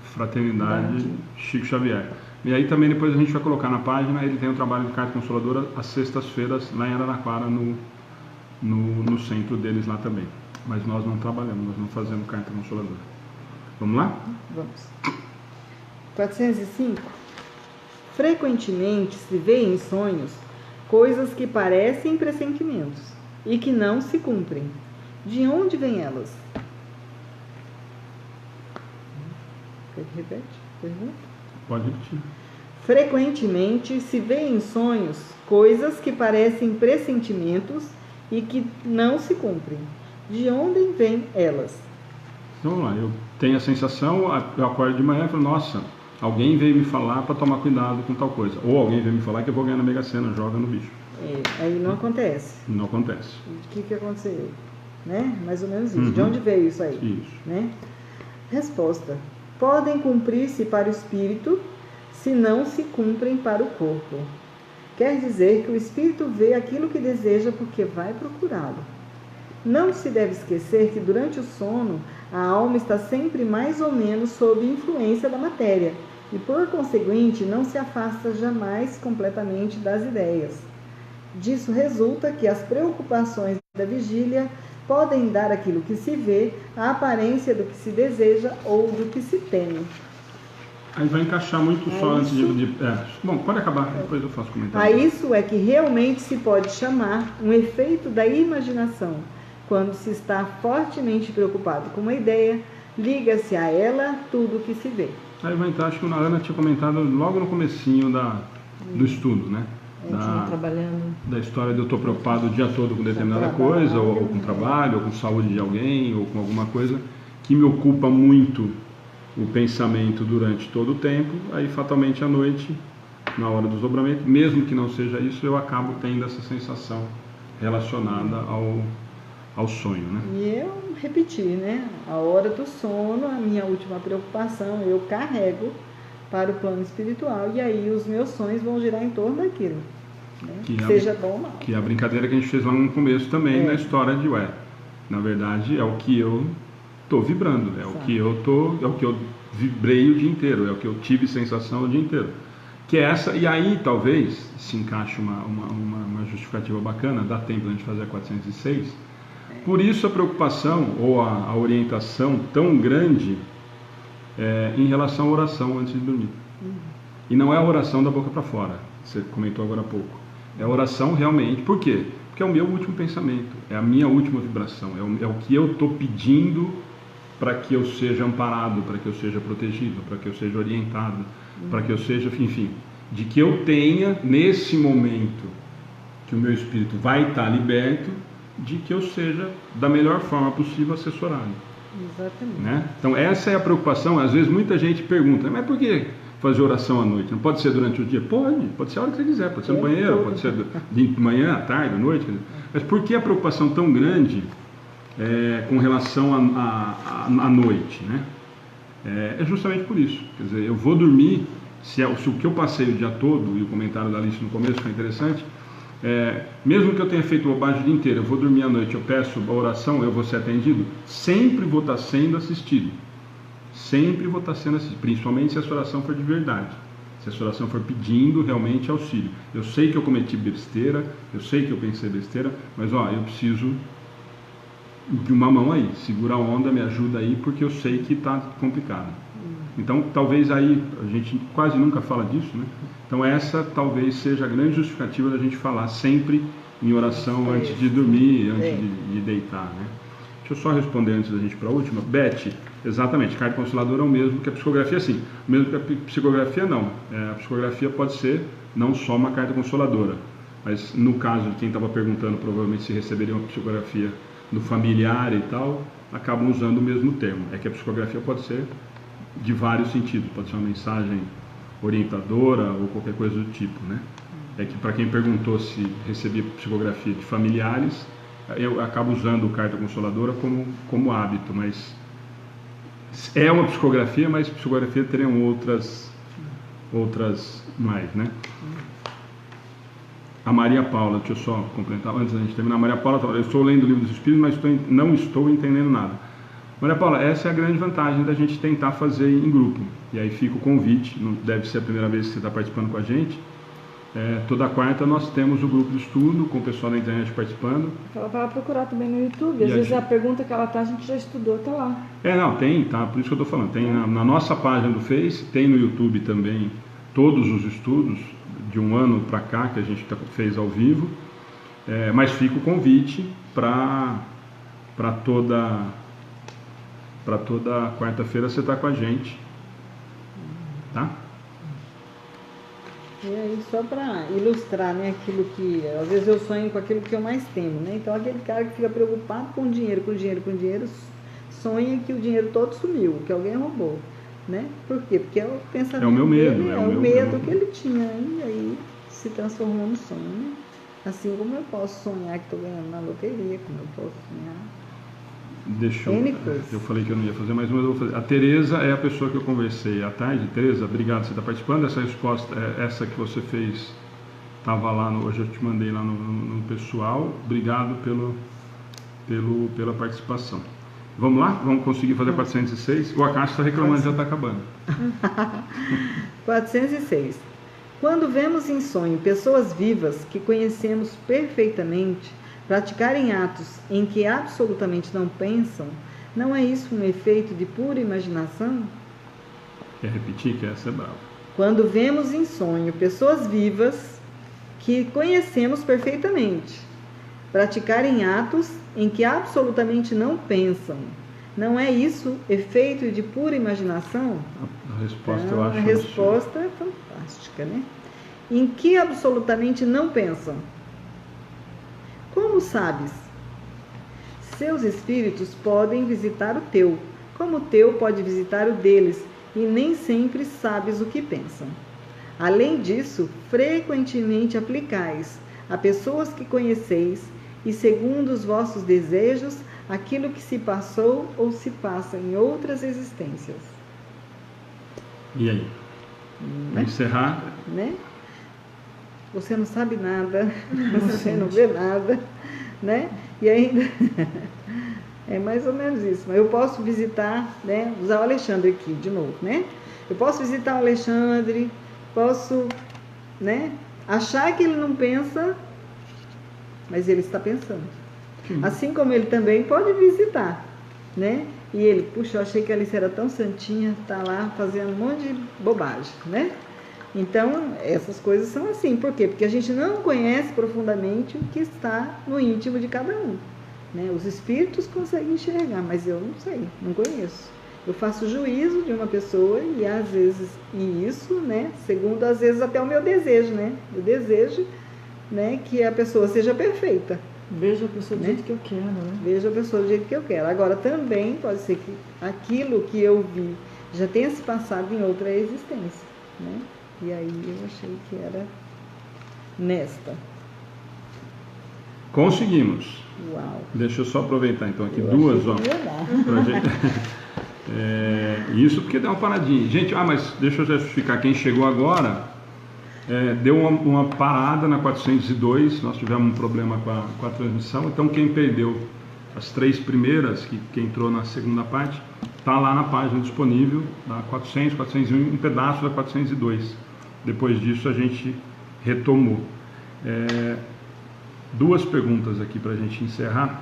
Fraternidade Chico Xavier. E aí também depois a gente vai colocar na página, ele tem o trabalho de carta consoladora às sextas-feiras, lá em Araraquara, no centro deles lá também. Mas nós não trabalhamos, nós não fazemos carta consoladora. Vamos lá? Vamos. 405. Frequentemente se vê em sonhos coisas que parecem pressentimentos e que não se cumprem. De onde vêm elas? Repete, pergunta. Pode repetir. Frequentemente se vê em sonhos coisas que parecem pressentimentos e que não se cumprem. De onde vêm elas? Então vamos lá, eu tenho a sensação, eu acordo de manhã e falo, nossa, alguém veio me falar para tomar cuidado com tal coisa. Ou alguém veio me falar que eu vou ganhar na Mega Sena, joga no bicho. Aí não acontece. Não acontece. O que aconteceu? Né? Mais ou menos isso. De onde veio isso aí? Isso. Né? Resposta. Podem cumprir-se para o espírito se não se cumprem para o corpo. Quer dizer que o espírito vê aquilo que deseja porque vai procurá-lo. Não se deve esquecer que durante o sono a alma está sempre mais ou menos sob influência da matéria e, por conseguinte, não se afasta jamais completamente das ideias. Disso resulta que as preocupações da vigília podem dar àquilo que se vê a aparência do que se deseja ou do que se teme. Aí vai encaixar muito só antes de... Bom, pode acabar, depois eu faço comentário. A isso é que realmente se pode chamar um efeito da imaginação. Quando se está fortemente preocupado com uma ideia, liga-se a ela tudo o que se vê. Aí vai entrar, acho que a Ana tinha comentado logo no comecinho do estudo, né? Da história de eu estou preocupado o dia todo com determinada coisa, ou com trabalho, ou com saúde de alguém, ou com alguma coisa que me ocupa muito o pensamento durante todo o tempo, aí fatalmente à noite, na hora do desdobramento, mesmo que não seja isso, eu acabo tendo essa sensação relacionada ao sonho, né? E eu repeti, né? A hora do sono, a minha última preocupação, eu carrego para o plano espiritual e aí os meus sonhos vão girar em torno daquilo, né? Seja bom ou mal. Que é a brincadeira que a gente fez lá no começo também, na história de na verdade é o que eu estou vibrando, é o que eu vibrei o dia inteiro, é o que eu tive sensação o dia inteiro. Que é essa, e aí talvez se encaixe uma justificativa bacana, dá tempo de a gente fazer a 406. Por isso a preocupação ou a orientação tão grande em relação à oração antes de dormir. E não é a oração da boca para fora, você comentou agora há pouco. É a oração realmente, por quê? Porque é o meu último pensamento, é a minha última vibração, é o que eu estou pedindo para que eu seja amparado, para que eu seja protegido, para que eu seja orientado, para que eu seja, enfim, de que eu tenha nesse momento que o meu espírito vai estar liberto, de que eu seja da melhor forma possível assessorado. Exatamente. Né? Então essa é a preocupação. Às vezes muita gente pergunta, mas por quê? fazer oração à noite? Não pode ser durante o dia? Pode ser a hora que você quiser, pode ser no banheiro, pode ser de manhã, à tarde, à noite. Mas por que a preocupação tão grande com relação à noite, né? É justamente por isso. Quer dizer, eu vou dormir, se o que eu passei o dia todo, e o comentário da Alice no começo foi interessante, mesmo que eu tenha feito bobagem o dia inteiro, eu vou dormir à noite, eu peço a oração, eu vou ser atendido, sempre vou estar sendo assistido. Sempre vou estar sendo assistido, principalmente se essa oração for de verdade. Se essa oração for pedindo realmente auxílio. Eu sei que eu cometi besteira, eu sei que eu pensei besteira, mas eu preciso de uma mão aí, segura a onda, me ajuda aí, porque eu sei que está complicado. Então, talvez aí, a gente quase nunca fala disso, né? Então, essa talvez seja a grande justificativa da gente falar sempre em oração antes de dormir, antes de deitar, né? Deixa eu só responder antes da gente ir para a última. Beth, exatamente, carta consoladora é o mesmo que a psicografia, sim. O mesmo que a psicografia, não. A psicografia pode ser não só uma carta consoladora, mas no caso de quem estava perguntando, provavelmente se receberia uma psicografia do familiar e tal, acabam usando o mesmo termo. É que a psicografia pode ser de vários sentidos, pode ser uma mensagem orientadora ou qualquer coisa do tipo, né? É que para quem perguntou se recebia psicografia de familiares, eu acabo usando carta consoladora como hábito, mas é uma psicografia, mas psicografia teriam outras mais, né? A Maria Paula, deixa eu só complementar antes da gente terminar. A Maria Paula, eu estou lendo o Livro dos Espíritos, mas não estou entendendo nada. Maria Paula, essa é a grande vantagem da gente tentar fazer em grupo. E aí fica o convite, não deve ser a primeira vez que você está participando com a gente. Toda quarta nós temos o grupo de estudo, com o pessoal da internet participando. Ela vai procurar também no YouTube, às vezes a pergunta que ela está, a gente já estudou até lá. Tem, tá, por isso que eu estou falando. Tem na nossa página do Face, tem no YouTube também todos os estudos de um ano para cá que a gente fez ao vivo, mas fica o convite para toda quarta-feira você está com a gente, tá? E aí, só para ilustrar, né, aquilo que, às vezes eu sonho com aquilo que eu mais temo, né? Então, aquele cara que fica preocupado com dinheiro, sonha que o dinheiro todo sumiu, que alguém roubou, né? Por quê? Porque é o pensamento o meu medo, dele, o medo que ele tinha, e aí se transformou no sonho, né? Assim como eu posso sonhar que estou ganhando na loteria, como eu posso sonhar... Eu falei que eu não ia fazer, mas eu vou fazer. A Tereza é a pessoa que eu conversei à tarde. Tereza, obrigado por você estar participando. Essa resposta, essa que você fez, estava lá, hoje eu te mandei lá no pessoal. Obrigado pela participação. Vamos lá? Vamos conseguir fazer 406? O Acácio está reclamando, já está acabando. 406. Quando vemos em sonho pessoas vivas que conhecemos perfeitamente praticarem atos em que absolutamente não pensam, não é isso um efeito de pura imaginação? Quer repetir que essa é brava? Quando vemos em sonho pessoas vivas que conhecemos perfeitamente praticarem atos em que absolutamente não pensam, não é isso efeito de pura imaginação? A resposta eu acho... A resposta é fantástica, né? Em que absolutamente não pensam? Como sabes? Seus espíritos podem visitar o teu, como o teu pode visitar o deles, e nem sempre sabes o que pensam. Além disso, frequentemente aplicais a pessoas que conheceis, e segundo os vossos desejos, aquilo que se passou ou se passa em outras existências. E aí? Para encerrar... Né? Você não sabe nada, você não vê nada, né? E ainda é mais ou menos isso. Mas eu posso visitar, né? Usar o Alexandre aqui de novo, né? Eu posso visitar o Alexandre, posso, né? Achar que ele não pensa, mas ele está pensando. Assim como ele também pode visitar, né? E ele, puxa, eu achei que a Alice era tão santinha, tá lá fazendo um monte de bobagem, né? Então, essas coisas são assim. Por quê? Porque a gente não conhece profundamente o que está no íntimo de cada um, né? Os espíritos conseguem enxergar, mas eu não sei, não conheço. Eu faço juízo de uma pessoa e às vezes, isso, né? Segundo, às vezes, até o meu desejo, né? Eu desejo, né, que a pessoa seja perfeita. Vejo a pessoa do jeito que eu quero, né? Vejo a pessoa do jeito que eu quero. Agora, também pode ser que aquilo que eu vi já tenha se passado em outra existência. né? E aí eu achei que era nesta. Conseguimos. Uau. Deixa eu só aproveitar então aqui duas, ó. Pra gente... isso porque deu uma paradinha. Gente, mas deixa eu justificar, quem chegou agora, deu uma parada na 402, nós tivemos um problema com a transmissão, então quem perdeu as 3 primeiras, que entrou na segunda parte, está lá na página disponível, da 400, 401, um pedaço da 402. Depois disso a gente retomou. 2 perguntas aqui para a gente encerrar.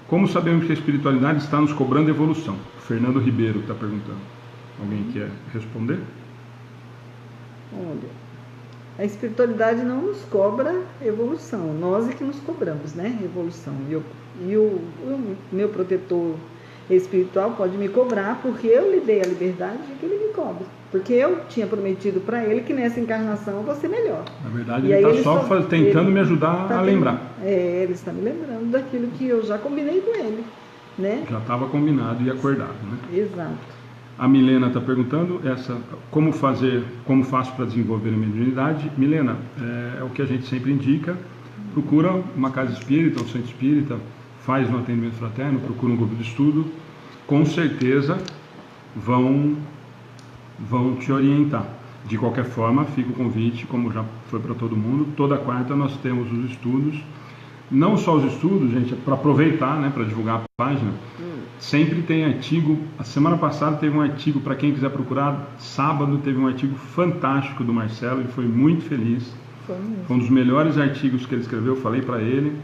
Como sabemos que a espiritualidade está nos cobrando evolução? O Fernando Ribeiro está perguntando. Alguém quer responder? Olha, a espiritualidade não nos cobra evolução, nós é que nos cobramos, né? Evolução. E o meu protetor espiritual pode me cobrar porque eu lhe dei a liberdade de que ele me cobra. Porque eu tinha prometido para ele que nessa encarnação eu vou ser melhor. Na verdade, ele está só tentando me ajudar a lembrar. Ele está me lembrando daquilo que eu já combinei com ele, né? Já estava combinado e acordado, né? Exato. A Milena está perguntando como faço para desenvolver a mediunidade. Milena, é o que a gente sempre indica. Procura uma casa espírita, um centro espírita, faz um atendimento fraterno, procura um grupo de estudo. Com certeza vão te orientar. De qualquer forma, fica o convite, como já foi para todo mundo. Toda quarta nós temos os estudos. Não só os estudos, gente, para aproveitar, né, para divulgar a página. Sempre tem artigo. A semana passada teve um artigo, para quem quiser procurar, sábado teve um artigo fantástico do Marcelo, ele foi muito feliz. Foi um dos melhores artigos que ele escreveu, eu falei para ele.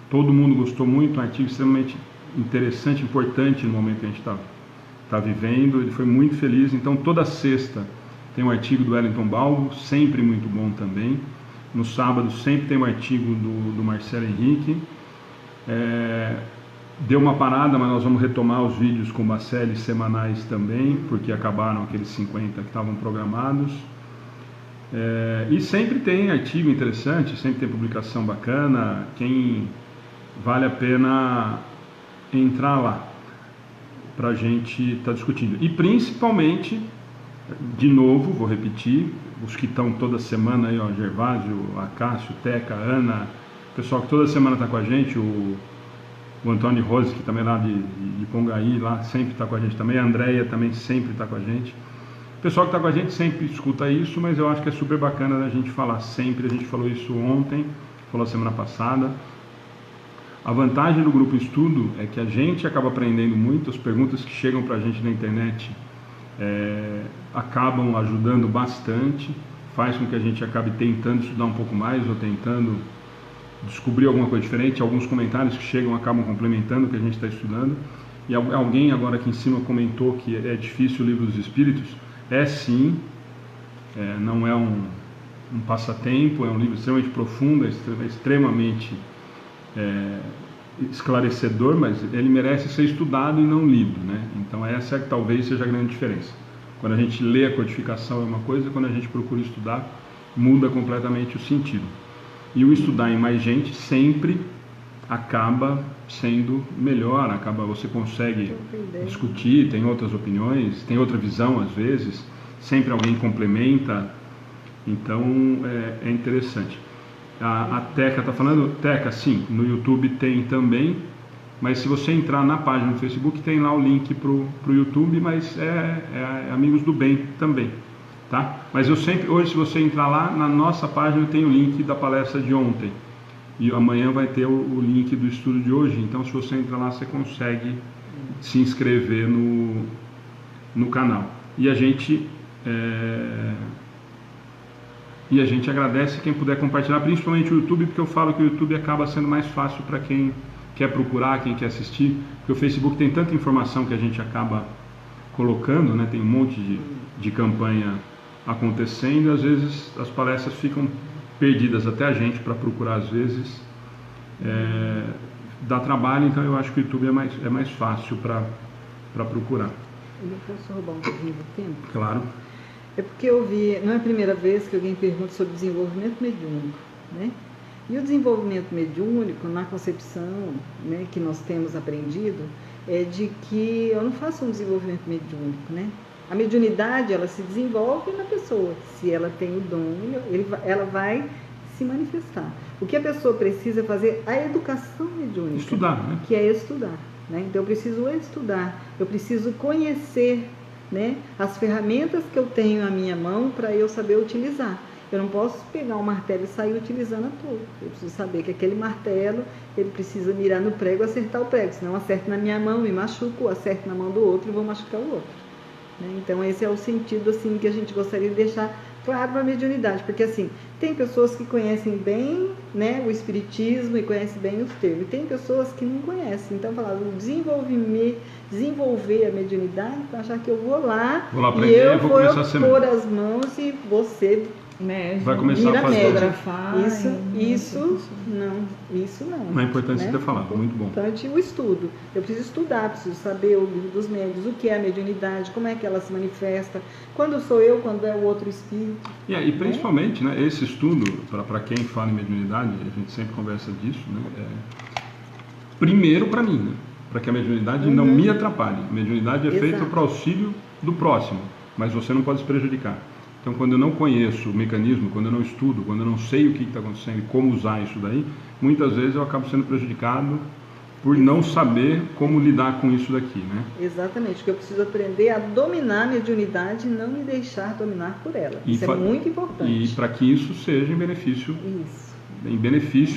Todo mundo gostou muito, um artigo extremamente interessante, importante no momento que a gente está vivendo. Ele foi muito feliz. Então toda sexta tem um artigo do Wellington Balbo, sempre muito bom também. No sábado sempre tem um artigo do Marcelo Henrique. Deu uma parada, mas nós vamos retomar os vídeos com Bacelli semanais também, porque acabaram aqueles 50 que estavam programados. E sempre tem artigo interessante, sempre tem publicação bacana. Quem vale a pena entrar lá para a gente estar discutindo. E principalmente, de novo, vou repetir, os que estão toda semana aí, ó, Gervásio, Acácio, Teca, Ana, o pessoal que toda semana está com a gente, o Antônio Rose, que também lá de Pongaí, lá sempre está com a gente também, a Andréia também sempre está com a gente. O pessoal que está com a gente sempre escuta isso, mas eu acho que é super bacana a gente falar sempre. A gente falou isso ontem, falou semana passada. A vantagem do grupo estudo é que a gente acaba aprendendo muito, as perguntas que chegam para a gente na internet acabam ajudando bastante, faz com que a gente acabe tentando estudar um pouco mais ou tentando descobrir alguma coisa diferente. Alguns comentários que chegam acabam complementando o que a gente está estudando. E alguém agora aqui em cima comentou que é difícil o Livro dos Espíritos. Sim, não é um passatempo, é um livro extremamente profundo, extremamente esclarecedor, mas ele merece ser estudado e não lido, né? Então essa talvez seja a grande diferença. Quando a gente lê a codificação é uma coisa, quando a gente procura estudar, muda completamente o sentido. E o estudar em mais gente sempre acaba sendo melhor, você consegue discutir, tem outras opiniões, tem outra visão às vezes, sempre alguém complementa, então é interessante. A Teca está falando, Teca, sim, no YouTube tem também, mas se você entrar na página do Facebook, tem lá o link para o YouTube, mas é Amigos do Bem também, tá? Mas eu sempre, hoje, se você entrar lá, na nossa página tem o link da palestra de ontem, e amanhã vai ter o link do estudo de hoje, então se você entrar lá, você consegue se inscrever no canal. E a gente agradece quem puder compartilhar, principalmente o YouTube, porque eu falo que o YouTube acaba sendo mais fácil para quem quer procurar, quem quer assistir, porque o Facebook tem tanta informação que a gente acaba colocando, né? Tem um monte de campanha acontecendo, e às vezes as palestras ficam perdidas até a gente para procurar, às vezes dá trabalho, então eu acho que o YouTube é mais fácil para procurar. Eu posso roubar um pouquinho do tempo? Claro. É porque eu vi, não é a primeira vez que alguém pergunta sobre desenvolvimento mediúnico, né? E o desenvolvimento mediúnico, na concepção, né, que nós temos aprendido, é de que eu não faço um desenvolvimento mediúnico, né? A mediunidade, ela se desenvolve na pessoa. Se ela tem o dom, ela vai se manifestar. O que a pessoa precisa fazer é a educação mediúnica. Estudar, né? Que é estudar, né? Então eu preciso estudar, eu preciso conhecer, né, as ferramentas que eu tenho à minha mão para eu saber utilizar. Eu não posso pegar um martelo e sair utilizando à toa. Eu preciso saber que aquele martelo, ele precisa mirar no prego e acertar o prego. Senão eu acerto na minha mão e machuco, ou acerto na mão do outro e vou machucar o outro. Né? Então esse é o sentido assim, que a gente gostaria de deixar claro para a mediunidade. Porque assim, tem pessoas que conhecem bem, né, o espiritismo e conhecem bem os termos. E tem pessoas que não conhecem. Então falar, desenvolver a mediunidade para achar que eu vou lá aprender, e eu vou pôr médium. As mãos e você... Vai começar a fazer isso não. Mas é importante você ter falado, muito bom. Importante o estudo. Eu preciso estudar, preciso saber o livro dos médiuns, o que é a mediunidade, como é que ela se manifesta, quando sou eu, quando é o outro espírito. E principalmente, né, esse estudo, para quem fala em mediunidade, a gente sempre conversa disso, né, primeiro para mim, né, para que a mediunidade não me atrapalhe. A mediunidade é feita para auxílio do próximo, mas você não pode se prejudicar. Então, quando eu não conheço o mecanismo, quando eu não estudo, quando eu não sei o que está acontecendo e como usar isso daí, muitas vezes eu acabo sendo prejudicado por não saber como lidar com isso daqui, né? Exatamente, porque eu preciso aprender a dominar a mediunidade e não me deixar dominar por ela. Isso é muito importante. E para que isso seja em benefício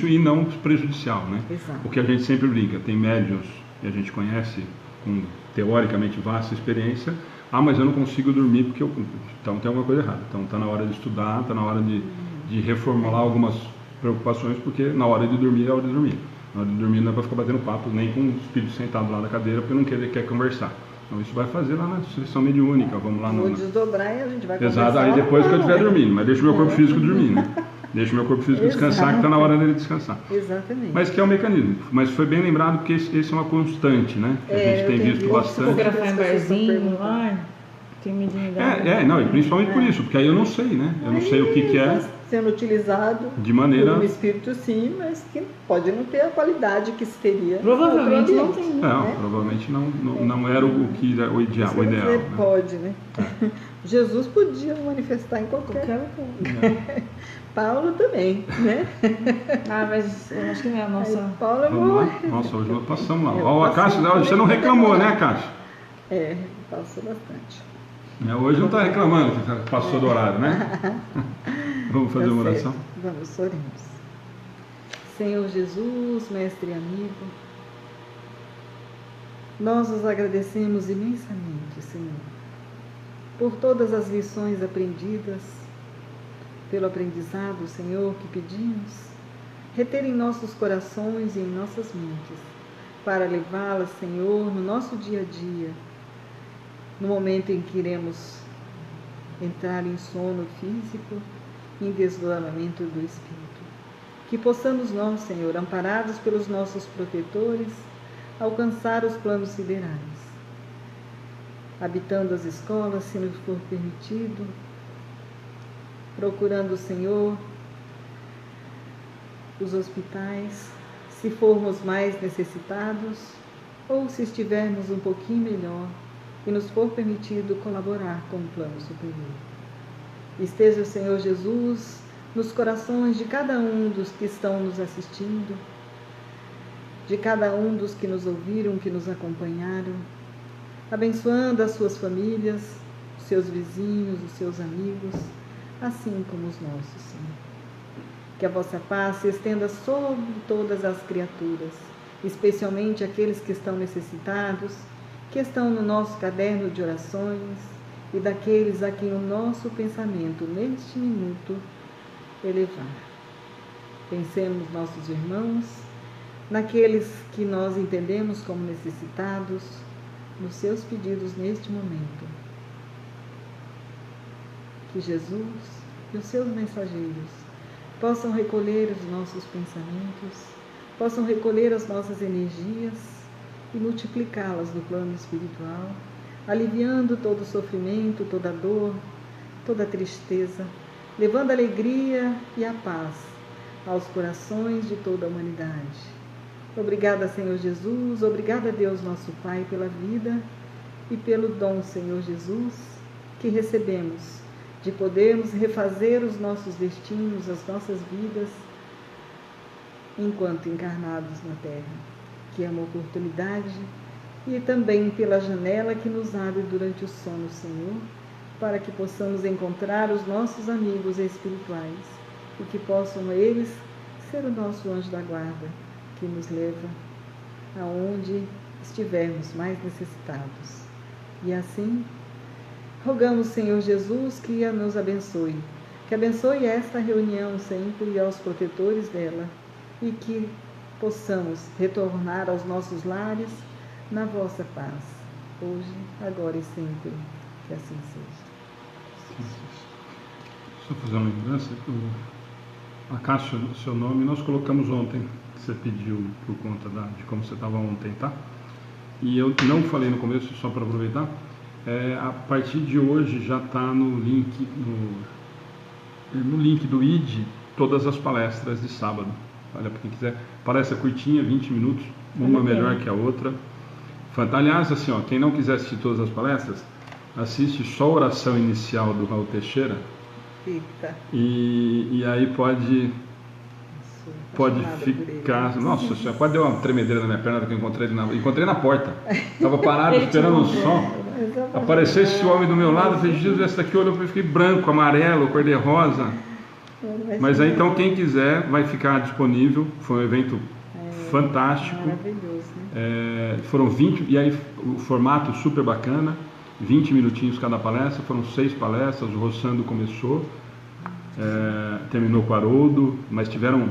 e não prejudicial, né? Exato. Porque a gente sempre brinca, tem médiuns que a gente conhece com teoricamente vasta experiência. Mas eu não consigo dormir porque então tem alguma coisa errada. Então está na hora de estudar, está na hora de reformular algumas preocupações, porque na hora de dormir é a hora de dormir. Na hora de dormir não é para ficar batendo papo nem com o espírito sentado lá na cadeira, porque não quer conversar. Então isso vai fazer lá na sessão mediúnica, vamos lá. Vou desdobrar e a gente vai conversar. Exato, aí depois que eu estiver dormindo, mas deixa o meu corpo físico dormir, né? Deixa o meu corpo físico descansar, que está na hora dele descansar. Exatamente. Mas que é o mecanismo. Mas foi bem lembrado, porque esse é uma constante, né? Que a gente tem visto bastante. Fotografar em barzinho, tem mediunidade. Não, e principalmente por isso, porque aí eu não sei, né? Eu não sei o que é. Sendo utilizado de maneira... por um espírito, sim, mas que pode não ter a qualidade que se teria. Provavelmente não tem. Não, provavelmente não era o que o ideal. Né? Pode, né? Jesus podia manifestar em qualquer lugar. Paulo também, né? Mas eu acho que não é a nossa... Aí, Paulo é bom. Nossa, hoje nós passamos lá. Ó, a Cássia, você não reclamou, né, Cássia? Passou bastante. Hoje não está reclamando que passou do horário, né? Vamos fazer uma oração? Vamos, oremos. Senhor Jesus, mestre e amigo, nós os agradecemos imensamente, Senhor, por todas as lições aprendidas, pelo aprendizado, Senhor, que pedimos, reter em nossos corações e em nossas mentes, para levá-las, Senhor, no nosso dia a dia, no momento em que iremos entrar em sono físico, em desdobramento do Espírito. Que possamos nós, Senhor, amparados pelos nossos protetores, alcançar os planos siderais, habitando as escolas, se nos for permitido, procurando, Senhor, os hospitais, se formos mais necessitados, ou se estivermos um pouquinho melhor, e nos for permitido colaborar com o plano superior. Esteja o Senhor Jesus nos corações de cada um dos que estão nos assistindo, de cada um dos que nos ouviram, que nos acompanharam, abençoando as suas famílias, os seus vizinhos, os seus amigos, assim como os nossos, Senhor. Que a vossa paz se estenda sobre todas as criaturas, especialmente aqueles que estão necessitados, que estão no nosso caderno de orações e daqueles a quem o nosso pensamento, neste minuto, elevar. Pensemos nossos irmãos, naqueles que nós entendemos como necessitados, nos seus pedidos neste momento. Que Jesus e os seus mensageiros possam recolher os nossos pensamentos, possam recolher as nossas energias e multiplicá-las no plano espiritual, aliviando todo o sofrimento, toda a dor, toda a tristeza, levando a alegria e a paz aos corações de toda a humanidade. Obrigada, Senhor Jesus, obrigada, Deus nosso Pai, pela vida e pelo dom, Senhor Jesus, que recebemos de podermos refazer os nossos destinos, as nossas vidas, enquanto encarnados na Terra, que é uma oportunidade, e também pela janela que nos abre durante o sono, Senhor, para que possamos encontrar os nossos amigos espirituais e que possam eles ser o nosso anjo da guarda, que nos leva aonde estivermos mais necessitados. E assim, rogamos, Senhor Jesus, que nos abençoe, que abençoe esta reunião sempre e aos protetores dela, e que possamos retornar aos nossos lares na vossa paz, hoje, agora e sempre, que assim seja. Só fazer uma lembrança, a Caixa, o seu nome, nós colocamos ontem, que você pediu por conta de como você estava ontem, tá? E eu não falei no começo, só para aproveitar, a partir de hoje já está no link do ID, todas as palestras de sábado. Olha, para quem quiser, palestra curtinha, 20 minutos, uma melhor que a outra. Aliás, assim, ó, quem não quiser assistir todas as palestras, assiste só a oração inicial do Raul Teixeira. Eita. E aí pode ficar. Nossa senhora, quase deu uma tremedeira na minha perna que eu encontrei na porta. Estava parado esperando o sol. Apareceu esse homem do meu lado, eu falei, Jesus, esse daqui olhou, eu fiquei branco, amarelo, cor-de-rosa. Mas aí então quem quiser vai ficar disponível. Foi um evento fantástico. Maravilhoso, né? Foram 20, e aí o formato super bacana, 20 minutinhos cada palestra, foram 6 palestras, o Rossando começou, terminou com o Haroldo, mas tiveram,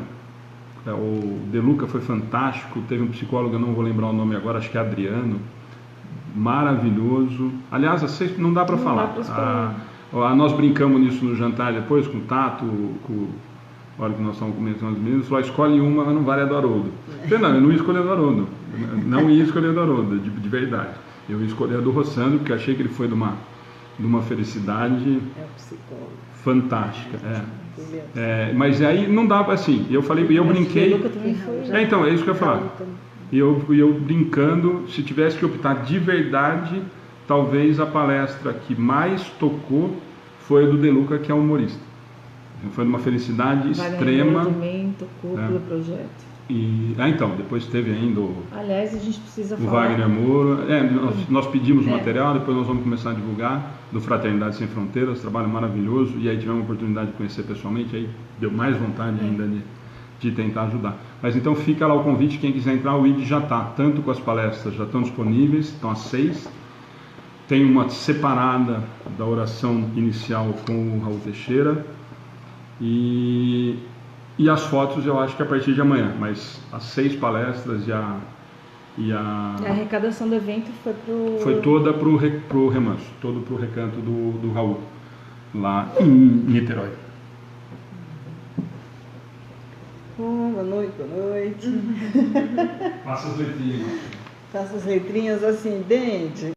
o De Luca foi fantástico, teve um psicólogo, eu não vou lembrar o nome agora, acho que é Adriano, maravilhoso. Aliás, as 6 não dá para falar. Nós brincamos nisso no jantar depois com o Tato, a hora que nós estávamos comentando os meninos, falou, escolhe uma, mas não vale a do Haroldo. Eu não ia escolher a do Haroldo, não ia escolher a do Haroldo, de verdade. Eu ia escolher a do Rossando, porque achei que ele foi de uma felicidade fantástica. Mas aí não dava assim, eu falei, eu brinquei. Então, é isso que eu ia falar. E eu brincando, se tivesse que optar de verdade, talvez a palestra que mais tocou foi a do De Luca, que é humorista. Foi de uma felicidade extrema. Também tocou pelo projeto. Então, depois teve ainda aliás, a gente precisa falar. O Wagner Moura. Nós pedimos material, depois nós vamos começar a divulgar, do Fraternidade Sem Fronteiras, trabalho maravilhoso, e aí tivemos a oportunidade de conhecer pessoalmente, aí deu mais vontade ainda de tentar ajudar. Mas então fica lá o convite, quem quiser entrar, o ID já está, tanto com as palestras, já estão disponíveis, estão às 6. Tem uma separada da oração inicial com o Raul Teixeira, e as fotos eu acho que a partir de amanhã, mas as 6 palestras e a arrecadação do evento foi toda para o Remanso, todo para o recanto do Raul, lá em Niterói. Boa noite. Faça as letrinhas. Faça as letrinhas assim, dente.